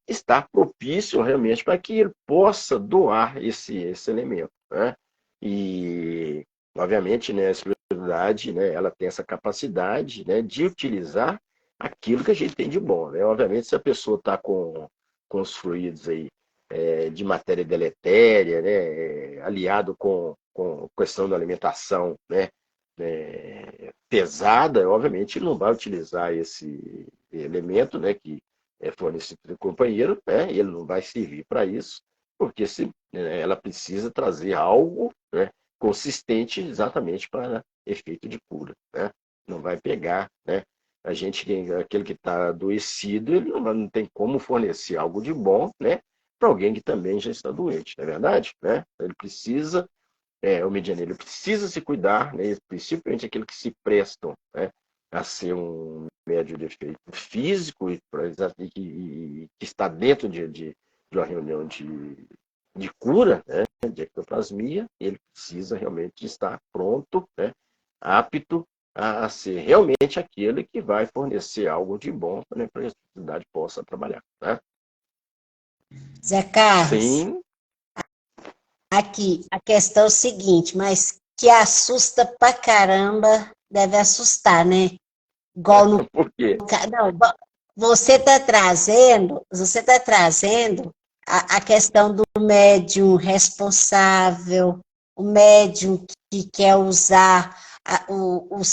está propício realmente para que ele possa doar esse elemento, né? E, obviamente, né, a espiritualidade, né, ela tem essa capacidade, né, de utilizar aquilo que a gente tem de bom, né? Obviamente, se a pessoa está com os fluidos aí, de matéria deletéria, né, aliado com questão da alimentação, né, pesada, obviamente ele não vai utilizar esse elemento, né, que é fornecido pelo companheiro, né, ele não vai servir para isso, porque ela precisa trazer algo, né, consistente exatamente para efeito de cura, né? Não vai pegar, né? Aquele que está adoecido, ele não tem como fornecer algo de bom, né, para alguém que também já está doente, não é verdade? Né? Ele precisa, o medianeiro precisa se cuidar, né, principalmente aqueles que se prestam, né, a ser um médio de efeito físico que está dentro de uma reunião de cura, né, de ectoplasmia, ele precisa realmente estar pronto, né, apto a ser realmente aquele que vai fornecer algo de bom, né, para que a sociedade possa trabalhar. Né? Zé Carlos, Sim. aqui a questão é o seguinte, mas que assusta pra caramba, deve assustar, né? Igual no. Por quê? Não, você tá trazendo a questão do médium responsável, o médium que quer usar os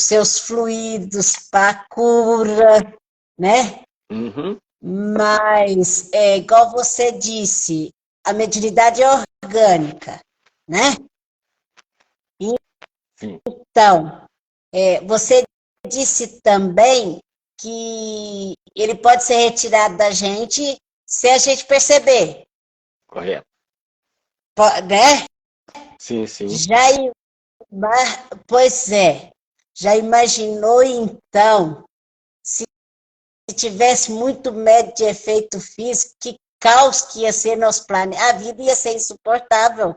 seus fluidos para cura, né? Uhum. Mas, igual você disse, a mediunidade é orgânica, né? Sim, Então, você disse também que ele pode ser retirado da gente se a gente perceber, correto. né? Sim, sim. Já, pois é, já imaginou então, se tivesse muito médio de efeito físico, que caos que ia ser nosso planeta, a vida ia ser insuportável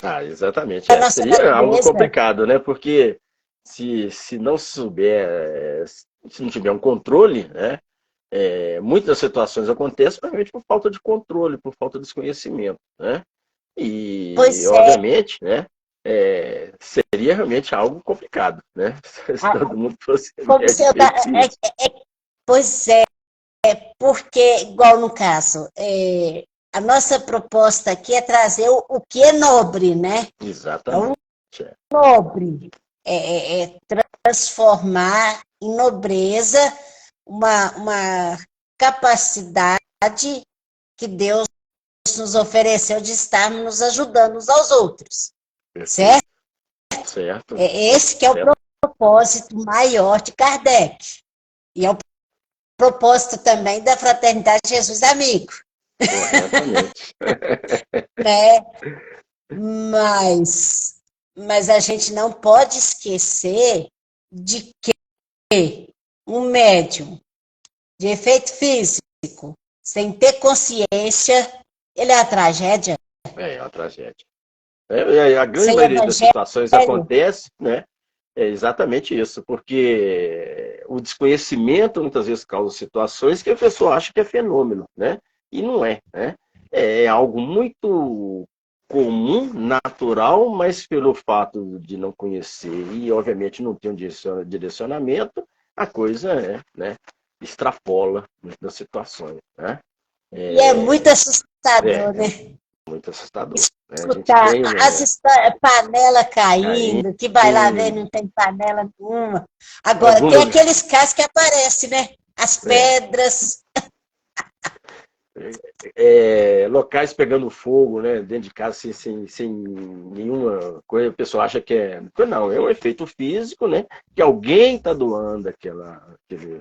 Ah, exatamente. para nossa Seria algo natureza. complicado, né? Porque se não souber, se não tiver um controle, né? Muitas situações acontecem realmente por falta de controle, por falta de desconhecimento, né? E, Pois é, obviamente, né? Seria realmente algo complicado, né? Se todo mundo fosse como se médio eu. feito físico. Pois é, porque, igual no caso, a nossa proposta aqui é trazer o que é nobre, né? É o Exatamente. nobre, é transformar em nobreza uma capacidade que Deus nos ofereceu de estarmos nos ajudando uns aos outros, Perfeito. certo? Certo. É esse que é o Certo. propósito maior de Kardec. E é o propósito também da Fraternidade Jesus Amigo, Corretamente. né? Mas a gente não pode esquecer de que um médium de efeito físico, sem ter consciência, ele é a tragédia. É uma tragédia. A grande Sem maioria das evangelho, situações acontece, né? É exatamente isso, porque o desconhecimento muitas vezes causa situações que a pessoa acha que é fenômeno, né? E não é, né? É algo muito comum, natural, mas pelo fato de não conhecer e, obviamente, não ter um direcionamento, a coisa né, extrapola muitas situações, né? e é muito assustador, É né? muito assustador, né? A gente Escutar tem as histórias, panela caindo, que vai lá ver, aí, não tem panela nenhuma. Agora, tem algumas aqueles casos que aparecem, né? As é, pedras. locais pegando fogo, né, dentro de casa sem nenhuma coisa, a pessoa acha que não, é um efeito físico, né, que alguém está doando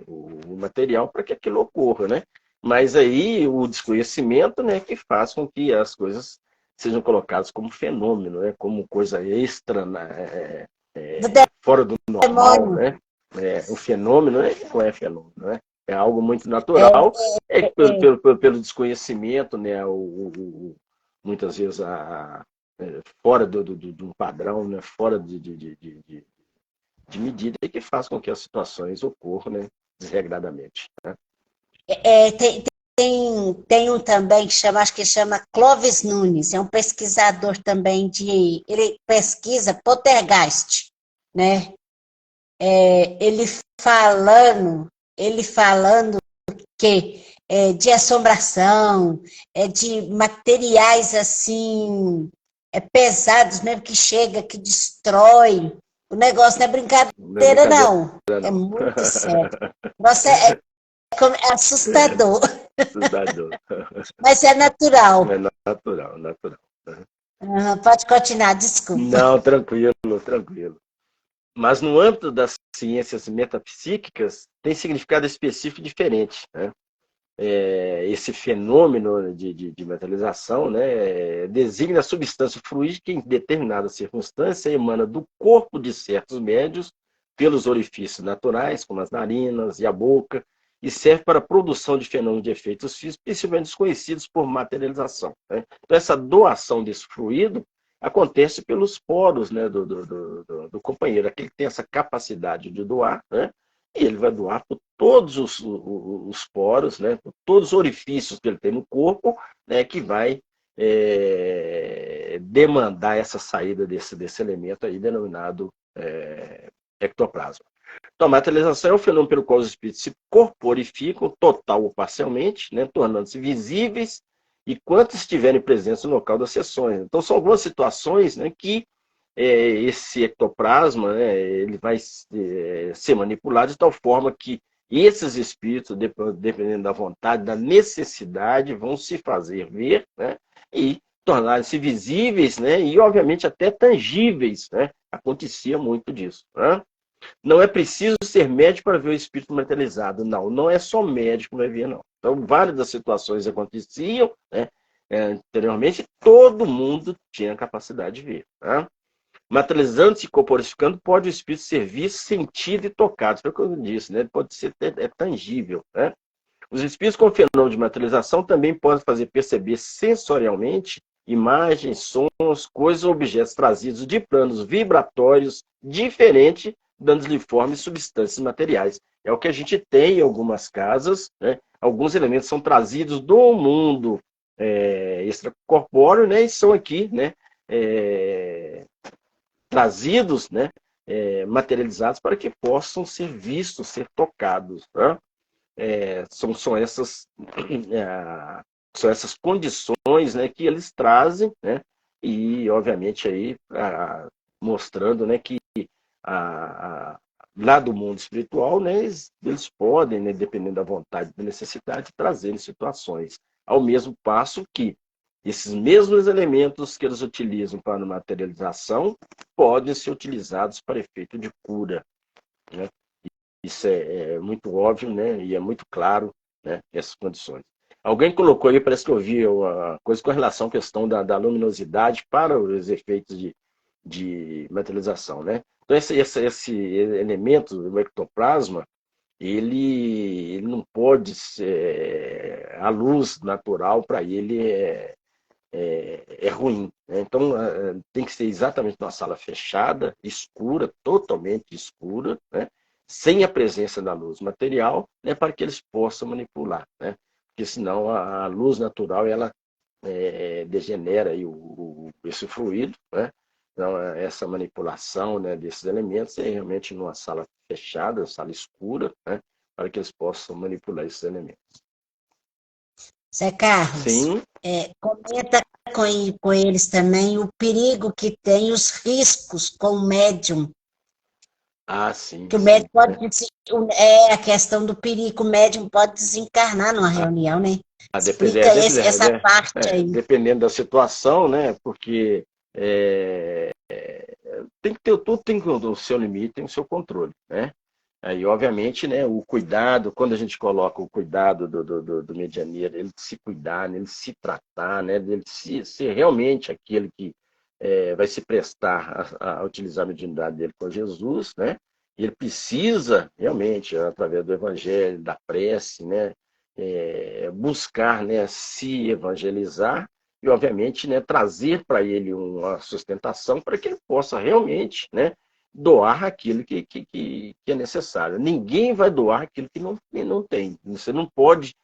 o material para que aquilo ocorra, né, mas aí o desconhecimento, né, que faz com que as coisas sejam colocados como fenômeno, né? Como coisa extra, Do fora do normal, demônio. né? O fenômeno não é fenômeno, né? É algo muito É, natural, é, pelo desconhecimento, né? Muitas vezes fora de um padrão, né? Fora de medida que faz com que as situações ocorram, né? Desregradamente. Né? tem um também que chama, acho que chama Clóvis Nunes, é um pesquisador também ele pesquisa poltergeist, né? Ele falando, ele falando que de assombração, de materiais assim pesados mesmo que chega, que destrói. O negócio não é Não é brincadeira, brincadeira, não. É não. muito sério. O negócio é assustador, Assustador. mas é É natural. natural, natural. Pode continuar, desculpa. Não, tranquilo, tranquilo. Mas no âmbito das ciências metapsíquicas, tem significado específico diferente. Né? Esse fenômeno de materialização, né, designa a substância fluídica que, em determinada circunstância, emana do corpo de certos médios pelos orifícios naturais, como as narinas e a boca, e serve para a produção de fenômenos de efeitos físicos, principalmente desconhecidos por materialização. Né? Então, essa doação desse fluido acontece pelos poros, né, do companheiro, aquele que tem essa capacidade de doar, né? E ele vai doar por todos os poros, né, por todos os orifícios que ele tem no corpo, né, que vai demandar essa saída desse elemento aí denominado ectoplasma. Então, a materialização é o fenômeno pelo qual os espíritos se corporificam, total ou parcialmente, né, tornando-se visíveis e quantos estiverem presentes no local das sessões. Então, são algumas situações, né, que esse ectoplasma, né, ele vai ser manipulado de tal forma que esses espíritos, dependendo da vontade, da necessidade, vão se fazer ver, né, e tornarem-se visíveis, né, e obviamente até tangíveis. Né? Acontecia muito disso. Né? Não é preciso ser médico para ver o espírito materializado. Não, não é só médico que vai ver, não. Então, várias das situações aconteciam, né, anteriormente, todo mundo tinha capacidade de ver. Né? Materializando-se e corporificando, pode o espírito ser visto, sentido e tocado. Foi o que eu disse, né? Pode ser tangível. Né? Os espíritos com fenômeno de materialização também podem fazer perceber sensorialmente imagens, sons, coisas ou objetos trazidos de planos vibratórios diferentes, dando-lhe forma e substâncias materiais. É o que a gente tem em algumas casas, né? Alguns elementos são trazidos do mundo extracorpóreo, né? E são aqui, né? Trazidos, né? Materializados para que possam ser vistos, ser tocados. Né? São essas condições, né, que eles trazem, né, e obviamente aí mostrando, né, que lá do mundo espiritual, né, eles podem, né, dependendo da vontade e da necessidade, trazer situações, ao mesmo passo que esses mesmos elementos que eles utilizam para a materialização podem ser utilizados para efeito de cura. Né? Isso é muito óbvio, né? E é muito claro, né? Essas condições. Alguém colocou aí, parece que eu vi uma coisa com relação à questão da luminosidade para os efeitos de materialização, né? Então, esse elemento, o ectoplasma, ele não pode ser... A luz natural, para ele, é ruim. Né? Então, tem que ser exatamente numa sala fechada, escura, totalmente escura, né? Sem a presença da luz material, né? Para que eles possam manipular. Né? Porque senão a luz natural ela degenera aí esse fluido. Né? Então, essa manipulação, né, desses elementos é realmente numa sala fechada, sala escura, né? Para que eles possam manipular esses elementos. Zé Carlos, Sim. comenta com eles também o perigo que tem, os riscos com o médium. Sim, Que o sim. médium pode a questão do perigo, o médium pode desencarnar numa reunião, né? Explica essa parte aí. Dependendo da situação, né? Porque tem que ter tudo, tem o seu limite, tem o seu controle, né? Aí, obviamente, né, o cuidado, quando a gente coloca o cuidado do medianeiro, ele se cuidar, né, ele se tratar, né, ele ser realmente aquele que vai se prestar a utilizar a mediunidade dele com Jesus, né, e ele precisa realmente, através do evangelho, da prece, né, buscar, né, se evangelizar e, obviamente, né, trazer para ele uma sustentação para que ele possa realmente, né, doar aquilo que é necessário. Ninguém vai doar aquilo que não tem. Você não pode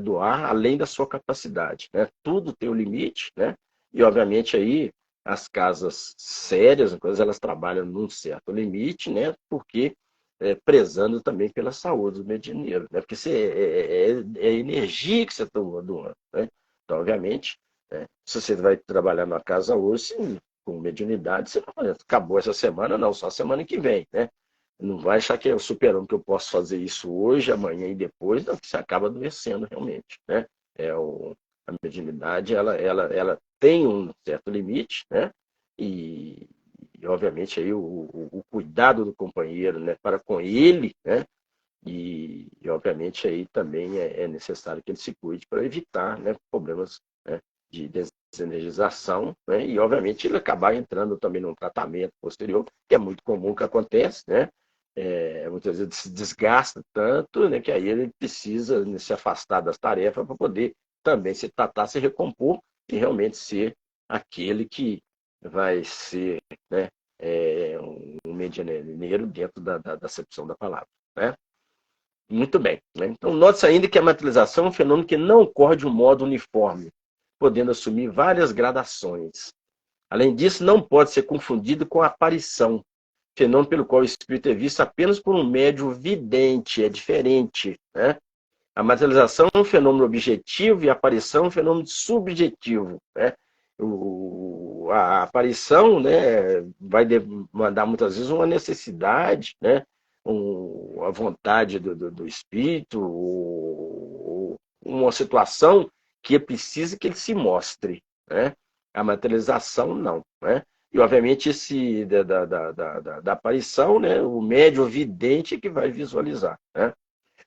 doar além da sua capacidade, né? Tudo tem um limite, né? E, obviamente, aí as casas sérias, elas trabalham num certo limite, né? Porque prezando também pela saúde do medianeiro, né? Porque é energia que você está doando, né? Então, obviamente, se você vai trabalhar numa casa hoje, com mediunidade, você não acabou essa semana, não, só semana que vem, né? Não vai achar que é o super-homem que eu posso fazer isso hoje, amanhã e depois, não, que você acaba adoecendo realmente, né? A mediunidade, ela tem um certo limite, né? E, obviamente, aí o cuidado do companheiro, né, para com ele, né? Obviamente, aí também é necessário que ele se cuide para evitar, né, problemas, né, de desenergização, né, e, obviamente, ele acabar entrando também num tratamento posterior, que é muito comum que acontece, né, muitas vezes se desgasta tanto, né, que aí ele precisa, né, se afastar das tarefas para poder também se tratar, se recompor e realmente ser aquele que vai ser, né, um medianeiro dentro da acepção da palavra, né? Muito bem, né? Então, note-se ainda que a materialização é um fenômeno que não ocorre de um modo uniforme, podendo assumir várias gradações. Além disso, não pode ser confundido com a aparição, fenômeno pelo qual o espírito é visto apenas por um médium vidente, é diferente, né? A materialização é um fenômeno objetivo e a aparição é um fenômeno subjetivo, né? A aparição, né, vai demandar muitas vezes uma necessidade, né, a vontade do espírito, ou uma situação que é preciso que ele se mostre, né? A materialização não, né? E, obviamente, da aparição, né, o médium vidente é que vai visualizar, né?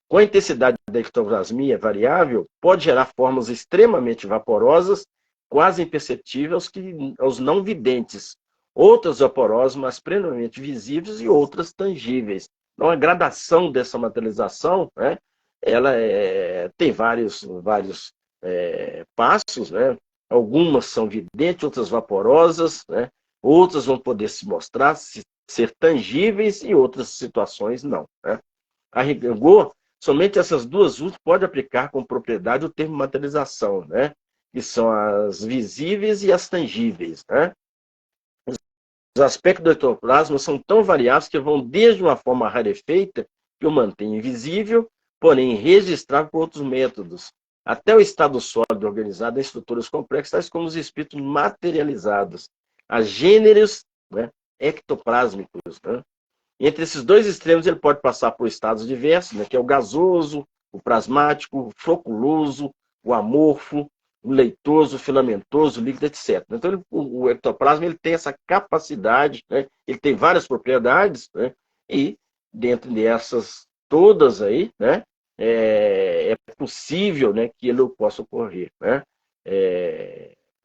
Com a intensidade da ectoplasmia variável, pode gerar formas extremamente vaporosas, quase imperceptíveis aos não videntes. Outras vaporosas, mas plenamente visíveis, e outras tangíveis. Então, a gradação dessa materialização, né, ela tem vários passos, né? Algumas são videntes, outras vaporosas, né? Outras vão poder se mostrar, ser tangíveis, e outras situações não, né? A rigor, somente essas duas últimas pode aplicar com propriedade o termo materialização, né? Que são as visíveis e as tangíveis, né? Os aspectos do ectoplasma são tão variados que vão desde uma forma rarefeita, que o mantém invisível, porém registrável por outros métodos, até o estado sólido organizado em estruturas complexas, tais como os espíritos materializados, a gêneros, né, ectoplásmicos, né? Entre esses dois extremos, ele pode passar por estados diversos, né, que é o gasoso, o plasmático, o floculoso, o amorfo, o leitoso, o filamentoso, o líquido, etc. Então, o ectoplasma, ele tem essa capacidade, né, ele tem várias propriedades, né, e dentro dessas todas aí, né, é possível, né, que ele possa ocorrer, né?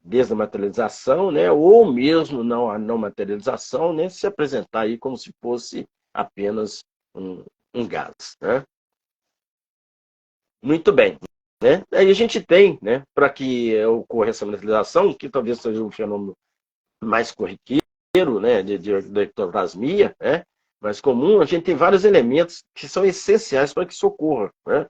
Desde a materialização, né, ou mesmo a não materialização, né, se apresentar aí como se fosse apenas um gás, né? Muito bem, né? Aí a gente tem, né, para que ocorra essa materialização, que talvez seja um fenômeno mais corriqueiro, né, da ectoplasmia, né, mais comum, a gente tem vários elementos que são essenciais para que isso ocorra, né?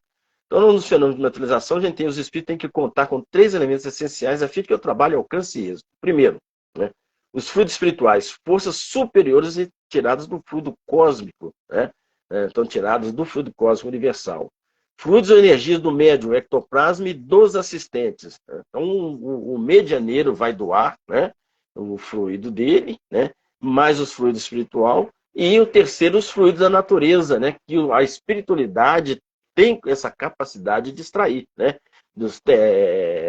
Então, nos fenômenos de materialização, a gente tem, os espíritos têm que contar com 3 elementos essenciais a fim de que o trabalho alcance êxito. Primeiro, né, os fluidos espirituais, forças superiores e tiradas do fluido cósmico, né? Então, tiradas do fluido cósmico universal. Fluidos ou energias do médium, ectoplasma e dos assistentes, né? Então, o medianeiro vai doar, né, o fluido dele, né, mais os fluidos espiritual, e o terceiro, os fluidos da natureza, né, que a espiritualidade tem essa capacidade de extrair, né,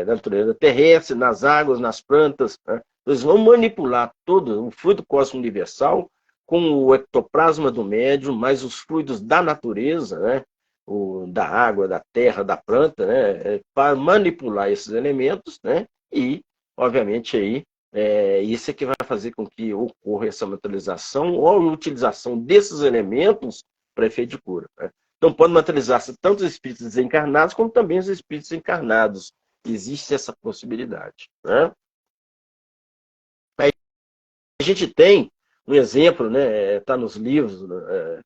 da natureza terrestre, nas águas, nas plantas, né? Eles vão manipular todo o fluido cósmico universal com o ectoplasma do médium, mais os fluidos da natureza, né? Da água, da terra, da planta, né? Para manipular esses elementos, né? E, obviamente, aí, isso é que vai fazer com que ocorra essa materialização ou a utilização desses elementos para efeito de cura, né? Então, pode materializar-se tanto os espíritos desencarnados como também os espíritos encarnados. Existe essa possibilidade, né? Aí a gente tem um exemplo, né? Está nos livros,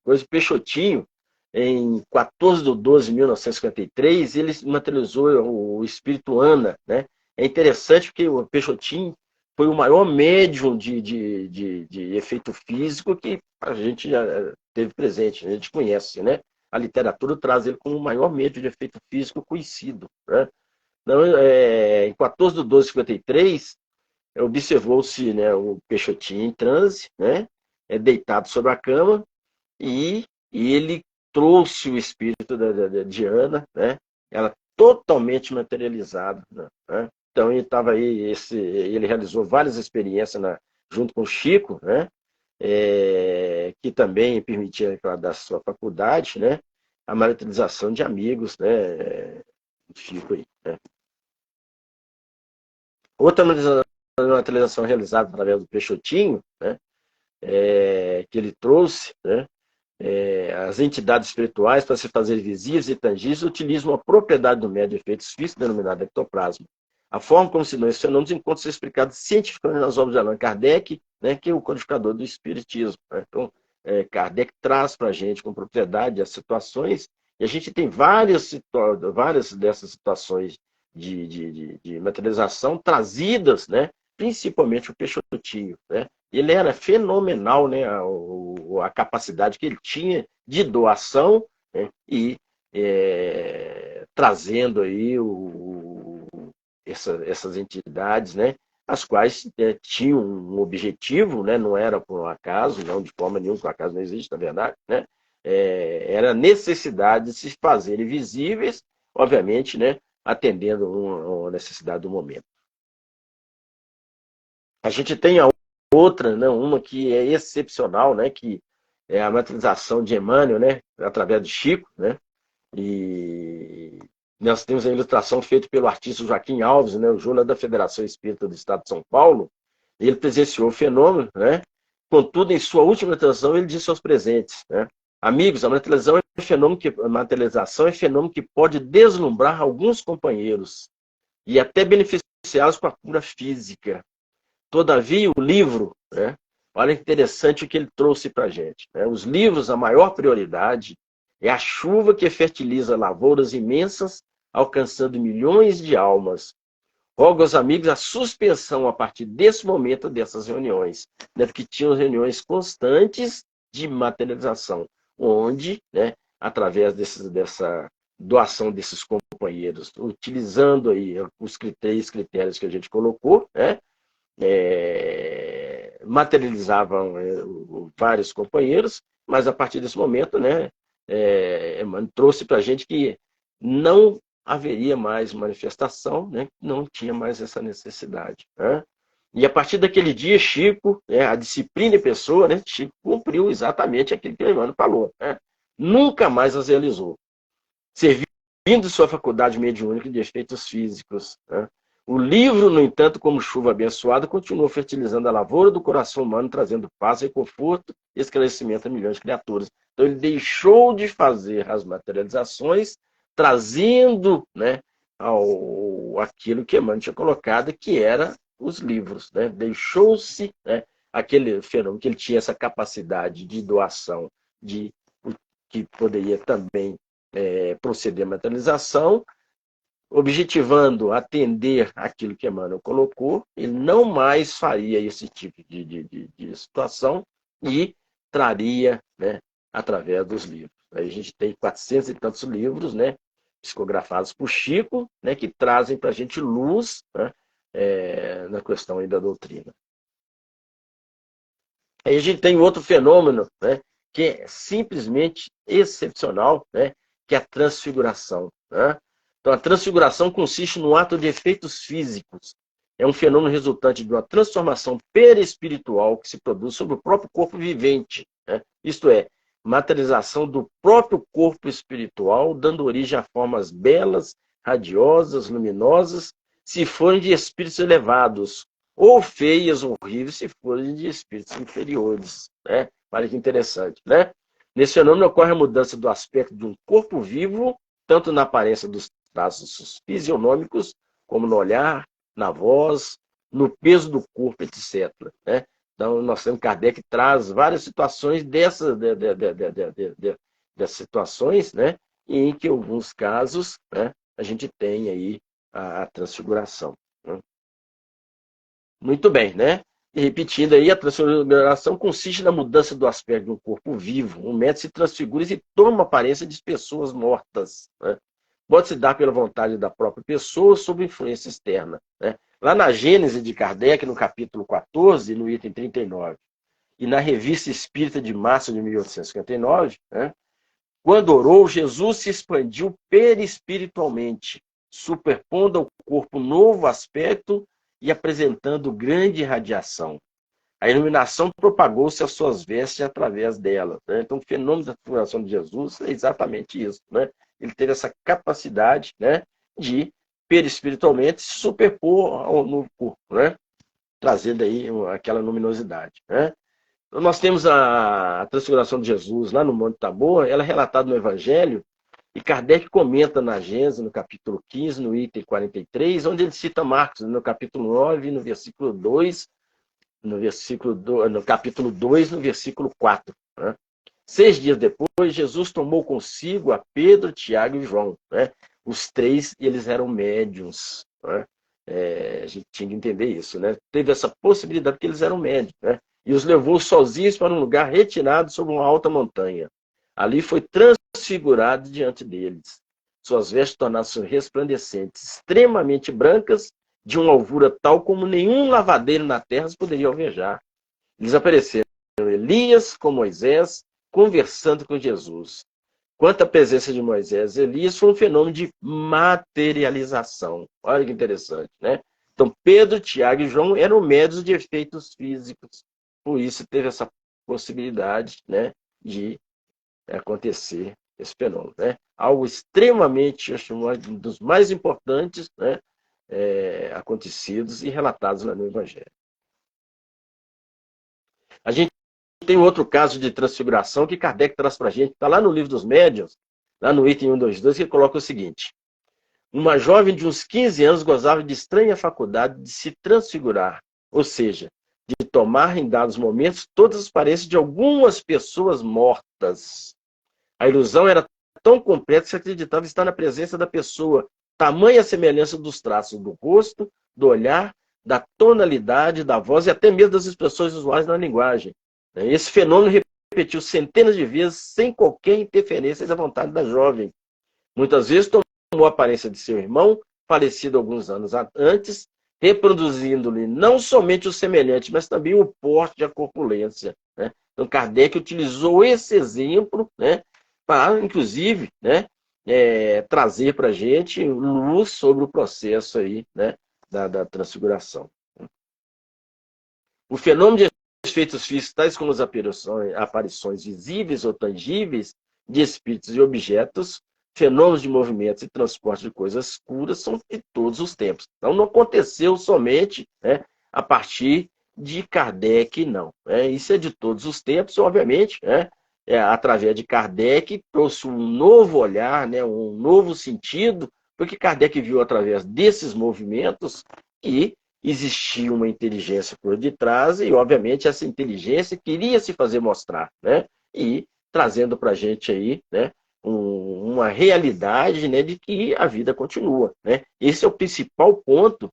coisa do Peixotinho, em 14 de 12 de 1953, ele materializou o espírito Ana, né? É interessante porque o Peixotinho foi o maior médium de efeito físico que a gente já teve presente, a gente conhece, né? A literatura traz ele como o maior médium de efeito físico conhecido, né? Então, em 14 de 12 de 53, observou-se, né, o Peixotinho em transe, né? Deitado sobre a cama, e ele trouxe o espírito da Diana, né? Ela totalmente materializada, né? Então ele estava aí, ele realizou várias experiências junto com o Chico, né? Que também permitia da sua faculdade, né? A materialização de amigos, né? Do Chico aí, né? Outra materialização realizada através do Peixotinho, né? Que ele trouxe, né? As entidades espirituais, para se fazer visíveis e tangíveis, utilizam a propriedade do médio de efeitos físicos, denominada ectoplasma. A forma como se dão esses fenômenos encontra-se explicado cientificamente nas obras de Allan Kardec, né, que é o codificador do Espiritismo, né? Então, Kardec traz para a gente com propriedade as situações, e a gente tem várias dessas situações de materialização trazidas, né, principalmente o Peixotinho, né? Ele era fenomenal, né, a capacidade que ele tinha de doação, né, e trazendo aí essas entidades, né, as quais tinham um objetivo, né, não era por um acaso, não de forma nenhuma, por acaso não existe, na verdade, né, era a necessidade de se fazerem visíveis, obviamente, né, atendendo uma necessidade do momento. A gente tem a outra, né, uma que é excepcional, né, que é a materialização de Emmanuel, né, através de Chico, né, e nós temos a ilustração feita pelo artista Joaquim Alves, né, o Júnior da Federação Espírita do Estado de São Paulo. Ele presenciou o fenômeno, né, contudo, em sua última materialização, ele disse aos presentes, né, amigos, a materialização é fenômeno que pode deslumbrar alguns companheiros e até beneficiá-los com a cura física. Todavia, o livro, né, olha que interessante o que ele trouxe para a gente, né? Os livros, a maior prioridade é a chuva que fertiliza lavouras imensas, alcançando milhões de almas. Rogo aos amigos a suspensão a partir desse momento dessas reuniões, né? Porque tinham reuniões constantes de materialização, onde, né, através dessa doação desses companheiros, utilizando aí os três critérios que a gente colocou, né, materializavam vários companheiros, mas a partir desse momento, né, trouxe para a gente que não haveria mais manifestação, né, não tinha mais essa necessidade, né? E a partir daquele dia, Chico, a disciplina e pessoa, né, Chico cumpriu exatamente aquilo que o Emmanuel falou, né? Nunca mais as realizou, servindo sua faculdade mediúnica de efeitos físicos, né? O livro, no entanto, como chuva abençoada, continuou fertilizando a lavoura do coração humano, trazendo paz e conforto e esclarecimento a milhões de criaturas. Então, ele deixou de fazer as materializações, trazendo, né, aquilo que Emmanuel tinha colocado, que era os livros, né? Deixou-se, né, aquele fenômeno, que ele tinha essa capacidade de doação, que poderia também proceder à materialização, objetivando atender aquilo que Emmanuel colocou, ele não mais faria esse tipo de situação e traria, né, através dos livros. Aí a gente tem 400 e tantos livros, né, psicografados por Chico, né, que trazem para a gente luz, né, na questão aí da doutrina. Aí a gente tem outro fenômeno, né, que é simplesmente excepcional, né, que é a transfiguração, né? Então, a transfiguração consiste no ato de efeitos físicos é um fenômeno resultante de uma transformação perispiritual que se produz sobre o próprio corpo vivente, né? Isto é, materialização do próprio corpo espiritual, dando origem a formas belas, radiosas, luminosas, se forem de espíritos elevados, ou feias, horríveis, se forem de espíritos inferiores, né? Olha que interessante, né? Nesse fenômeno ocorre a mudança do aspecto de um corpo vivo, tanto na aparência dos traços fisionômicos, como no olhar, na voz, no peso do corpo, etc., né? Então, nós temos Kardec traz várias situações dessas situações, né? E em que, em alguns casos, né, a gente tem aí a transfiguração, né? Muito bem, né? E repetindo aí, a transfiguração consiste na mudança do aspecto de um corpo vivo. Um médium se transfigura e toma a aparência de pessoas mortas, né? Pode se dar pela vontade da própria pessoa sob influência externa, né? Lá na Gênese de Kardec, no capítulo 14, no item 39, e na Revista Espírita de março de 1859, né, quando orou, Jesus se expandiu perispiritualmente, superpondo ao corpo novo aspecto e apresentando grande radiação. A iluminação propagou-se às suas vestes através dela, né? Então, o fenômeno da transfiguração de Jesus é exatamente isso, né? Ele teve essa capacidade, né, de perispiritualmente se superpor no corpo, né? Trazendo aí aquela luminosidade, né? Então, nós temos a transfiguração de Jesus lá no Monte Tabor, ela é relatada no Evangelho, e Kardec comenta na Gênesis, no capítulo 15, no item 43, onde ele cita Marcos, no capítulo 9, no versículo 2, no capítulo 2, no versículo 4. Né? 6 dias depois, Jesus tomou consigo a Pedro, Tiago e João, né? Os três, eles eram médiuns, né? A gente tinha que entender isso, né? Teve essa possibilidade porque eles eram médiuns, né? E os levou sozinhos para um lugar retirado sobre uma alta montanha. Ali foi transfigurado diante deles. Suas vestes tornaram-se resplandecentes, extremamente brancas, de uma alvura tal como nenhum lavadeiro na terra poderia alvejar. Eles apareceram Elias com Moisés, conversando com Jesus. Quanto à presença de Moisés e Elias, foi um fenômeno de materialização. Olha que interessante, né? Então, Pedro, Tiago e João eram médios de efeitos físicos. Por isso, teve essa possibilidade, né, de acontecer esse fenômeno, né? Algo extremamente, acho, um dos mais importantes, né, acontecidos e relatados lá no Evangelho. A gente tem outro caso de transfiguração que Kardec traz para a gente, está lá no Livro dos Médiuns, lá no item 122, que coloca o seguinte: uma jovem de uns 15 anos gozava de estranha faculdade de se transfigurar, ou seja, de tomar em dados momentos todas as aparências de algumas pessoas mortas. A ilusão era tão completa que se acreditava estar na presença da pessoa, tamanha semelhança dos traços do rosto, do olhar, da tonalidade, da voz e até mesmo das expressões usuais na linguagem. Esse fenômeno repetiu centenas de vezes sem qualquer interferência da vontade da jovem. Muitas vezes tomou a aparência de seu irmão, falecido alguns anos antes, reproduzindo-lhe não somente o semelhante, mas também o porte e a corpulência, né? Então, Kardec utilizou esse exemplo, né, para, inclusive, né, trazer para a gente luz sobre o processo aí, né, da transfiguração. O fenômeno de efeitos físicos, tais como as aparições visíveis ou tangíveis de espíritos e objetos, fenômenos de movimentos e transporte de coisas escuras, são de todos os tempos. Então, não aconteceu somente, né, a partir de Kardec, não. Isso é de todos os tempos, obviamente, né, através de Kardec, trouxe um novo olhar, né, um novo sentido, porque Kardec viu através desses movimentos que existia uma inteligência por detrás e, obviamente, essa inteligência queria se fazer mostrar, né, e trazendo para a gente aí, né, uma realidade, né, de que a vida continua, né? Esse é o principal ponto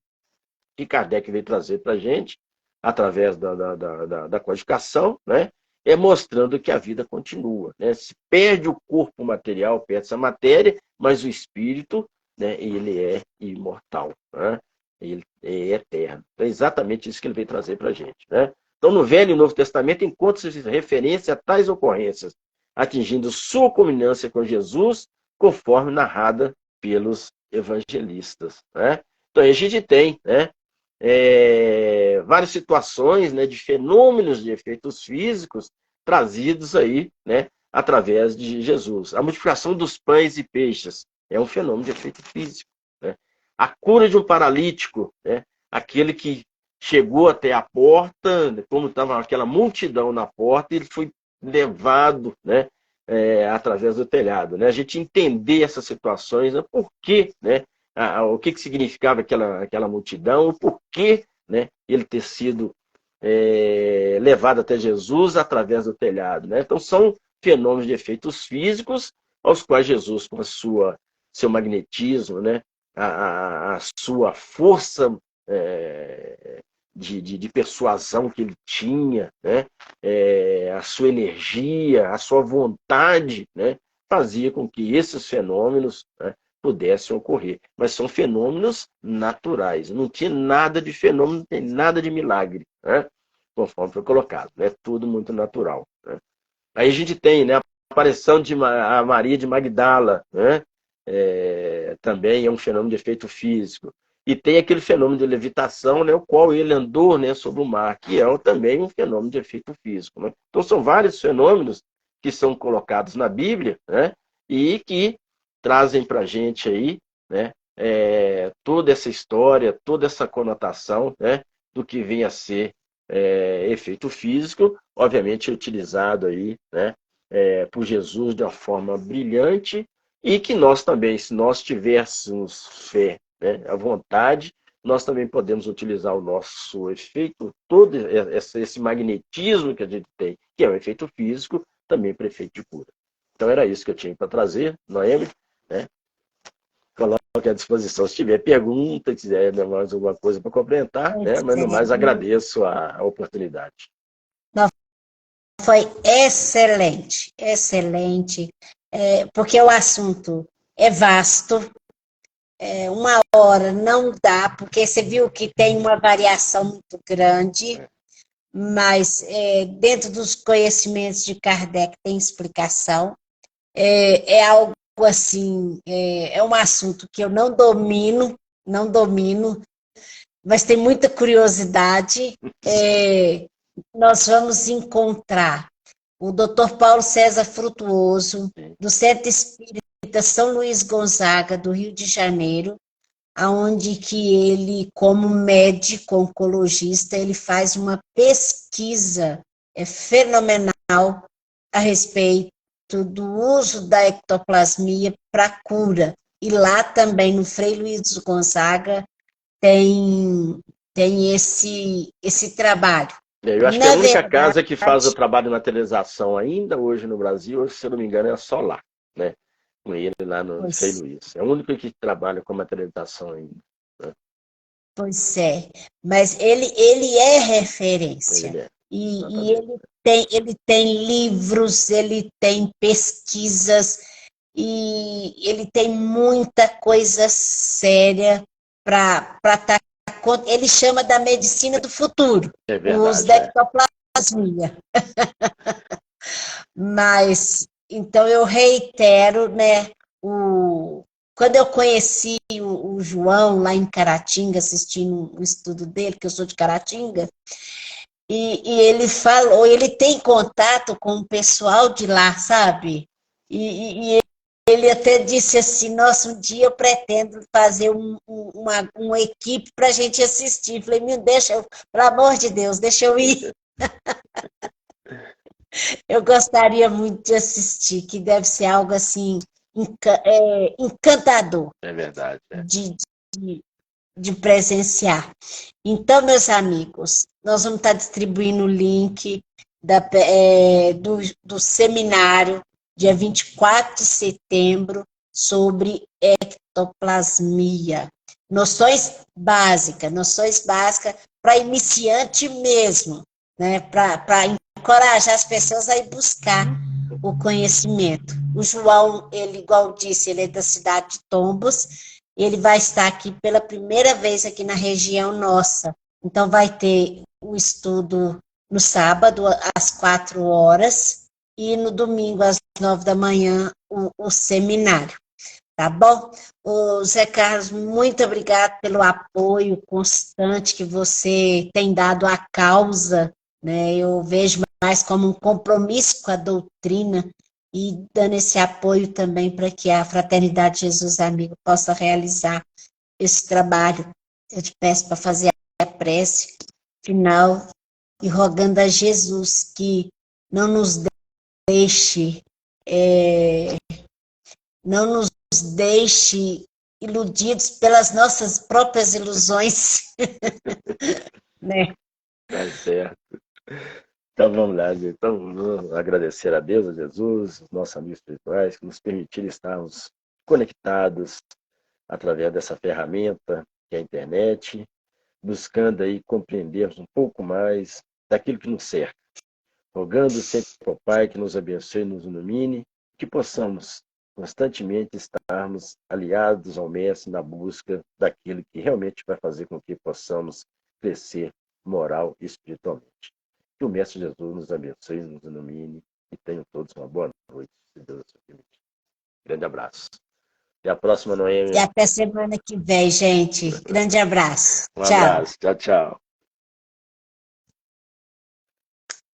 que Kardec veio trazer para a gente, através da codificação, né? Mostrando que a vida continua, né? Se perde o corpo material, perde essa matéria, mas o espírito, né, ele é imortal, né? Ele é eterno. Então, é exatamente isso que ele veio trazer para a gente, né? Então, no Velho e Novo Testamento, encontra-se referência a tais ocorrências, atingindo sua culminância com Jesus, conforme narrada pelos evangelistas, né? Então, a gente tem, né, várias situações, né, de fenômenos de efeitos físicos trazidos aí, né, através de Jesus. A multiplicação dos pães e peixes é um fenômeno de efeito físico, né? A cura de um paralítico, né, aquele que chegou até a porta, como estava aquela multidão na porta, ele foi levado, né, através do telhado, né? A gente entender essas situações, né, por quê, né, o que significava aquela multidão, o porquê, né, ele ter sido levado até Jesus através do telhado, né? Então são fenômenos de efeitos físicos aos quais Jesus, com seu magnetismo, né, a sua força de persuasão que ele tinha, né, a sua energia, a sua vontade, né, fazia com que esses fenômenos, né, pudessem ocorrer. Mas são fenômenos naturais. Não tinha nada de fenômeno, não tem nada de milagre, né, conforme foi colocado. É, né, tudo muito natural. Né. Aí a gente tem, né, a aparição de a Maria de Magdala, né, também é um fenômeno de efeito físico. E tem aquele fenômeno de levitação, né, o qual ele andou, né, sobre o mar, que é também um fenômeno de efeito físico. Né? Então são vários fenômenos que são colocados na Bíblia, né, e que trazem para a gente aí, né, toda essa história, toda essa conotação, né, do que vem a ser efeito físico, obviamente utilizado aí, né, por Jesus de uma forma brilhante, e que nós também, se nós tivéssemos fé, né, à vontade, nós também podemos utilizar o nosso efeito, todo esse magnetismo que a gente tem, que é o efeito físico, também para efeito de cura. Então era isso que eu tinha para trazer, Noemi, né? Coloque à disposição. Se tiver pergunta, quiser mais alguma coisa para complementar, né? Mas no mais agradeço a oportunidade. Não, foi excelente, excelente, porque o assunto é vasto, uma hora não dá, porque você viu que tem uma variação muito grande, mas dentro dos conhecimentos de Kardec tem explicação. Algo assim, é um assunto que eu não domino, mas tem muita curiosidade. Nós vamos encontrar o Dr. Paulo César Frutuoso, do Centro Espírita São Luís Gonzaga, do Rio de Janeiro, onde que ele, como médico oncologista, ele faz uma pesquisa fenomenal a respeito do uso da ectoplasmia para cura. E lá também, no Frei Luís Gonzaga, tem esse trabalho. Eu acho que a única casa que faz o trabalho de materialização ainda hoje no Brasil, se eu não me engano, é a Solar, né? Com ele lá no Frei Luís. É o único que trabalha com materialização ainda. Né? Pois é, mas ele é referência. Ele é. E ele tem livros, ele tem pesquisas, e ele tem muita coisa séria para estar. Ele chama da medicina do futuro, o uso da ectoplasmia. Mas, então, eu reitero, né, quando eu conheci o João lá em Caratinga, assistindo um estudo dele, que eu sou de Caratinga, e ele falou, ele tem contato com o pessoal de lá, sabe? E ele até disse assim, nossa, um dia eu pretendo fazer uma equipe para a gente assistir. Falei, meu, pelo amor de Deus, deixa eu ir. Eu gostaria muito de assistir, que deve ser algo assim, encantador. É verdade. De presenciar. Então, meus amigos, nós vamos estar distribuindo o link do seminário, dia 24 de setembro, sobre ectoplasmia. Noções básicas para iniciante mesmo, né? Para encorajar as pessoas a ir buscar o conhecimento. O João, ele, igual disse, ele é da cidade de Tombos, ele vai estar aqui pela primeira vez aqui na região nossa. Então, vai ter o estudo no sábado, às 4 horas, e no domingo, às 9 da manhã, o seminário. Tá bom? Ô, Zé Carlos, muito obrigado pelo apoio constante que você tem dado à causa, né? Eu vejo mais como um compromisso com a doutrina e dando esse apoio também para que a Fraternidade Jesus Amigo possa realizar esse trabalho. Eu te peço para fazer a prece final e rogando a Jesus que não nos deixe, não nos deixe iludidos pelas nossas próprias ilusões, né? Tá certo. Então vamos lá, gente. Então vamos agradecer a Deus, a Jesus, os nossos amigos espirituais, que nos permitiram estarmos conectados através dessa ferramenta que é a internet, buscando aí compreendermos um pouco mais daquilo que nos cerca. Rogando sempre ao Pai que nos abençoe e nos ilumine, que possamos constantemente estarmos aliados ao Mestre na busca daquilo que realmente vai fazer com que possamos crescer moral e espiritualmente. Que o Mestre Jesus nos abençoe, nos ilumine e tenham todos uma boa noite, se Deus assim permitir. Grande abraço. Até a próxima, E Noêmia. até semana que vem, gente. Grande abraço. Um Tchau. abraço. Tchau, tchau.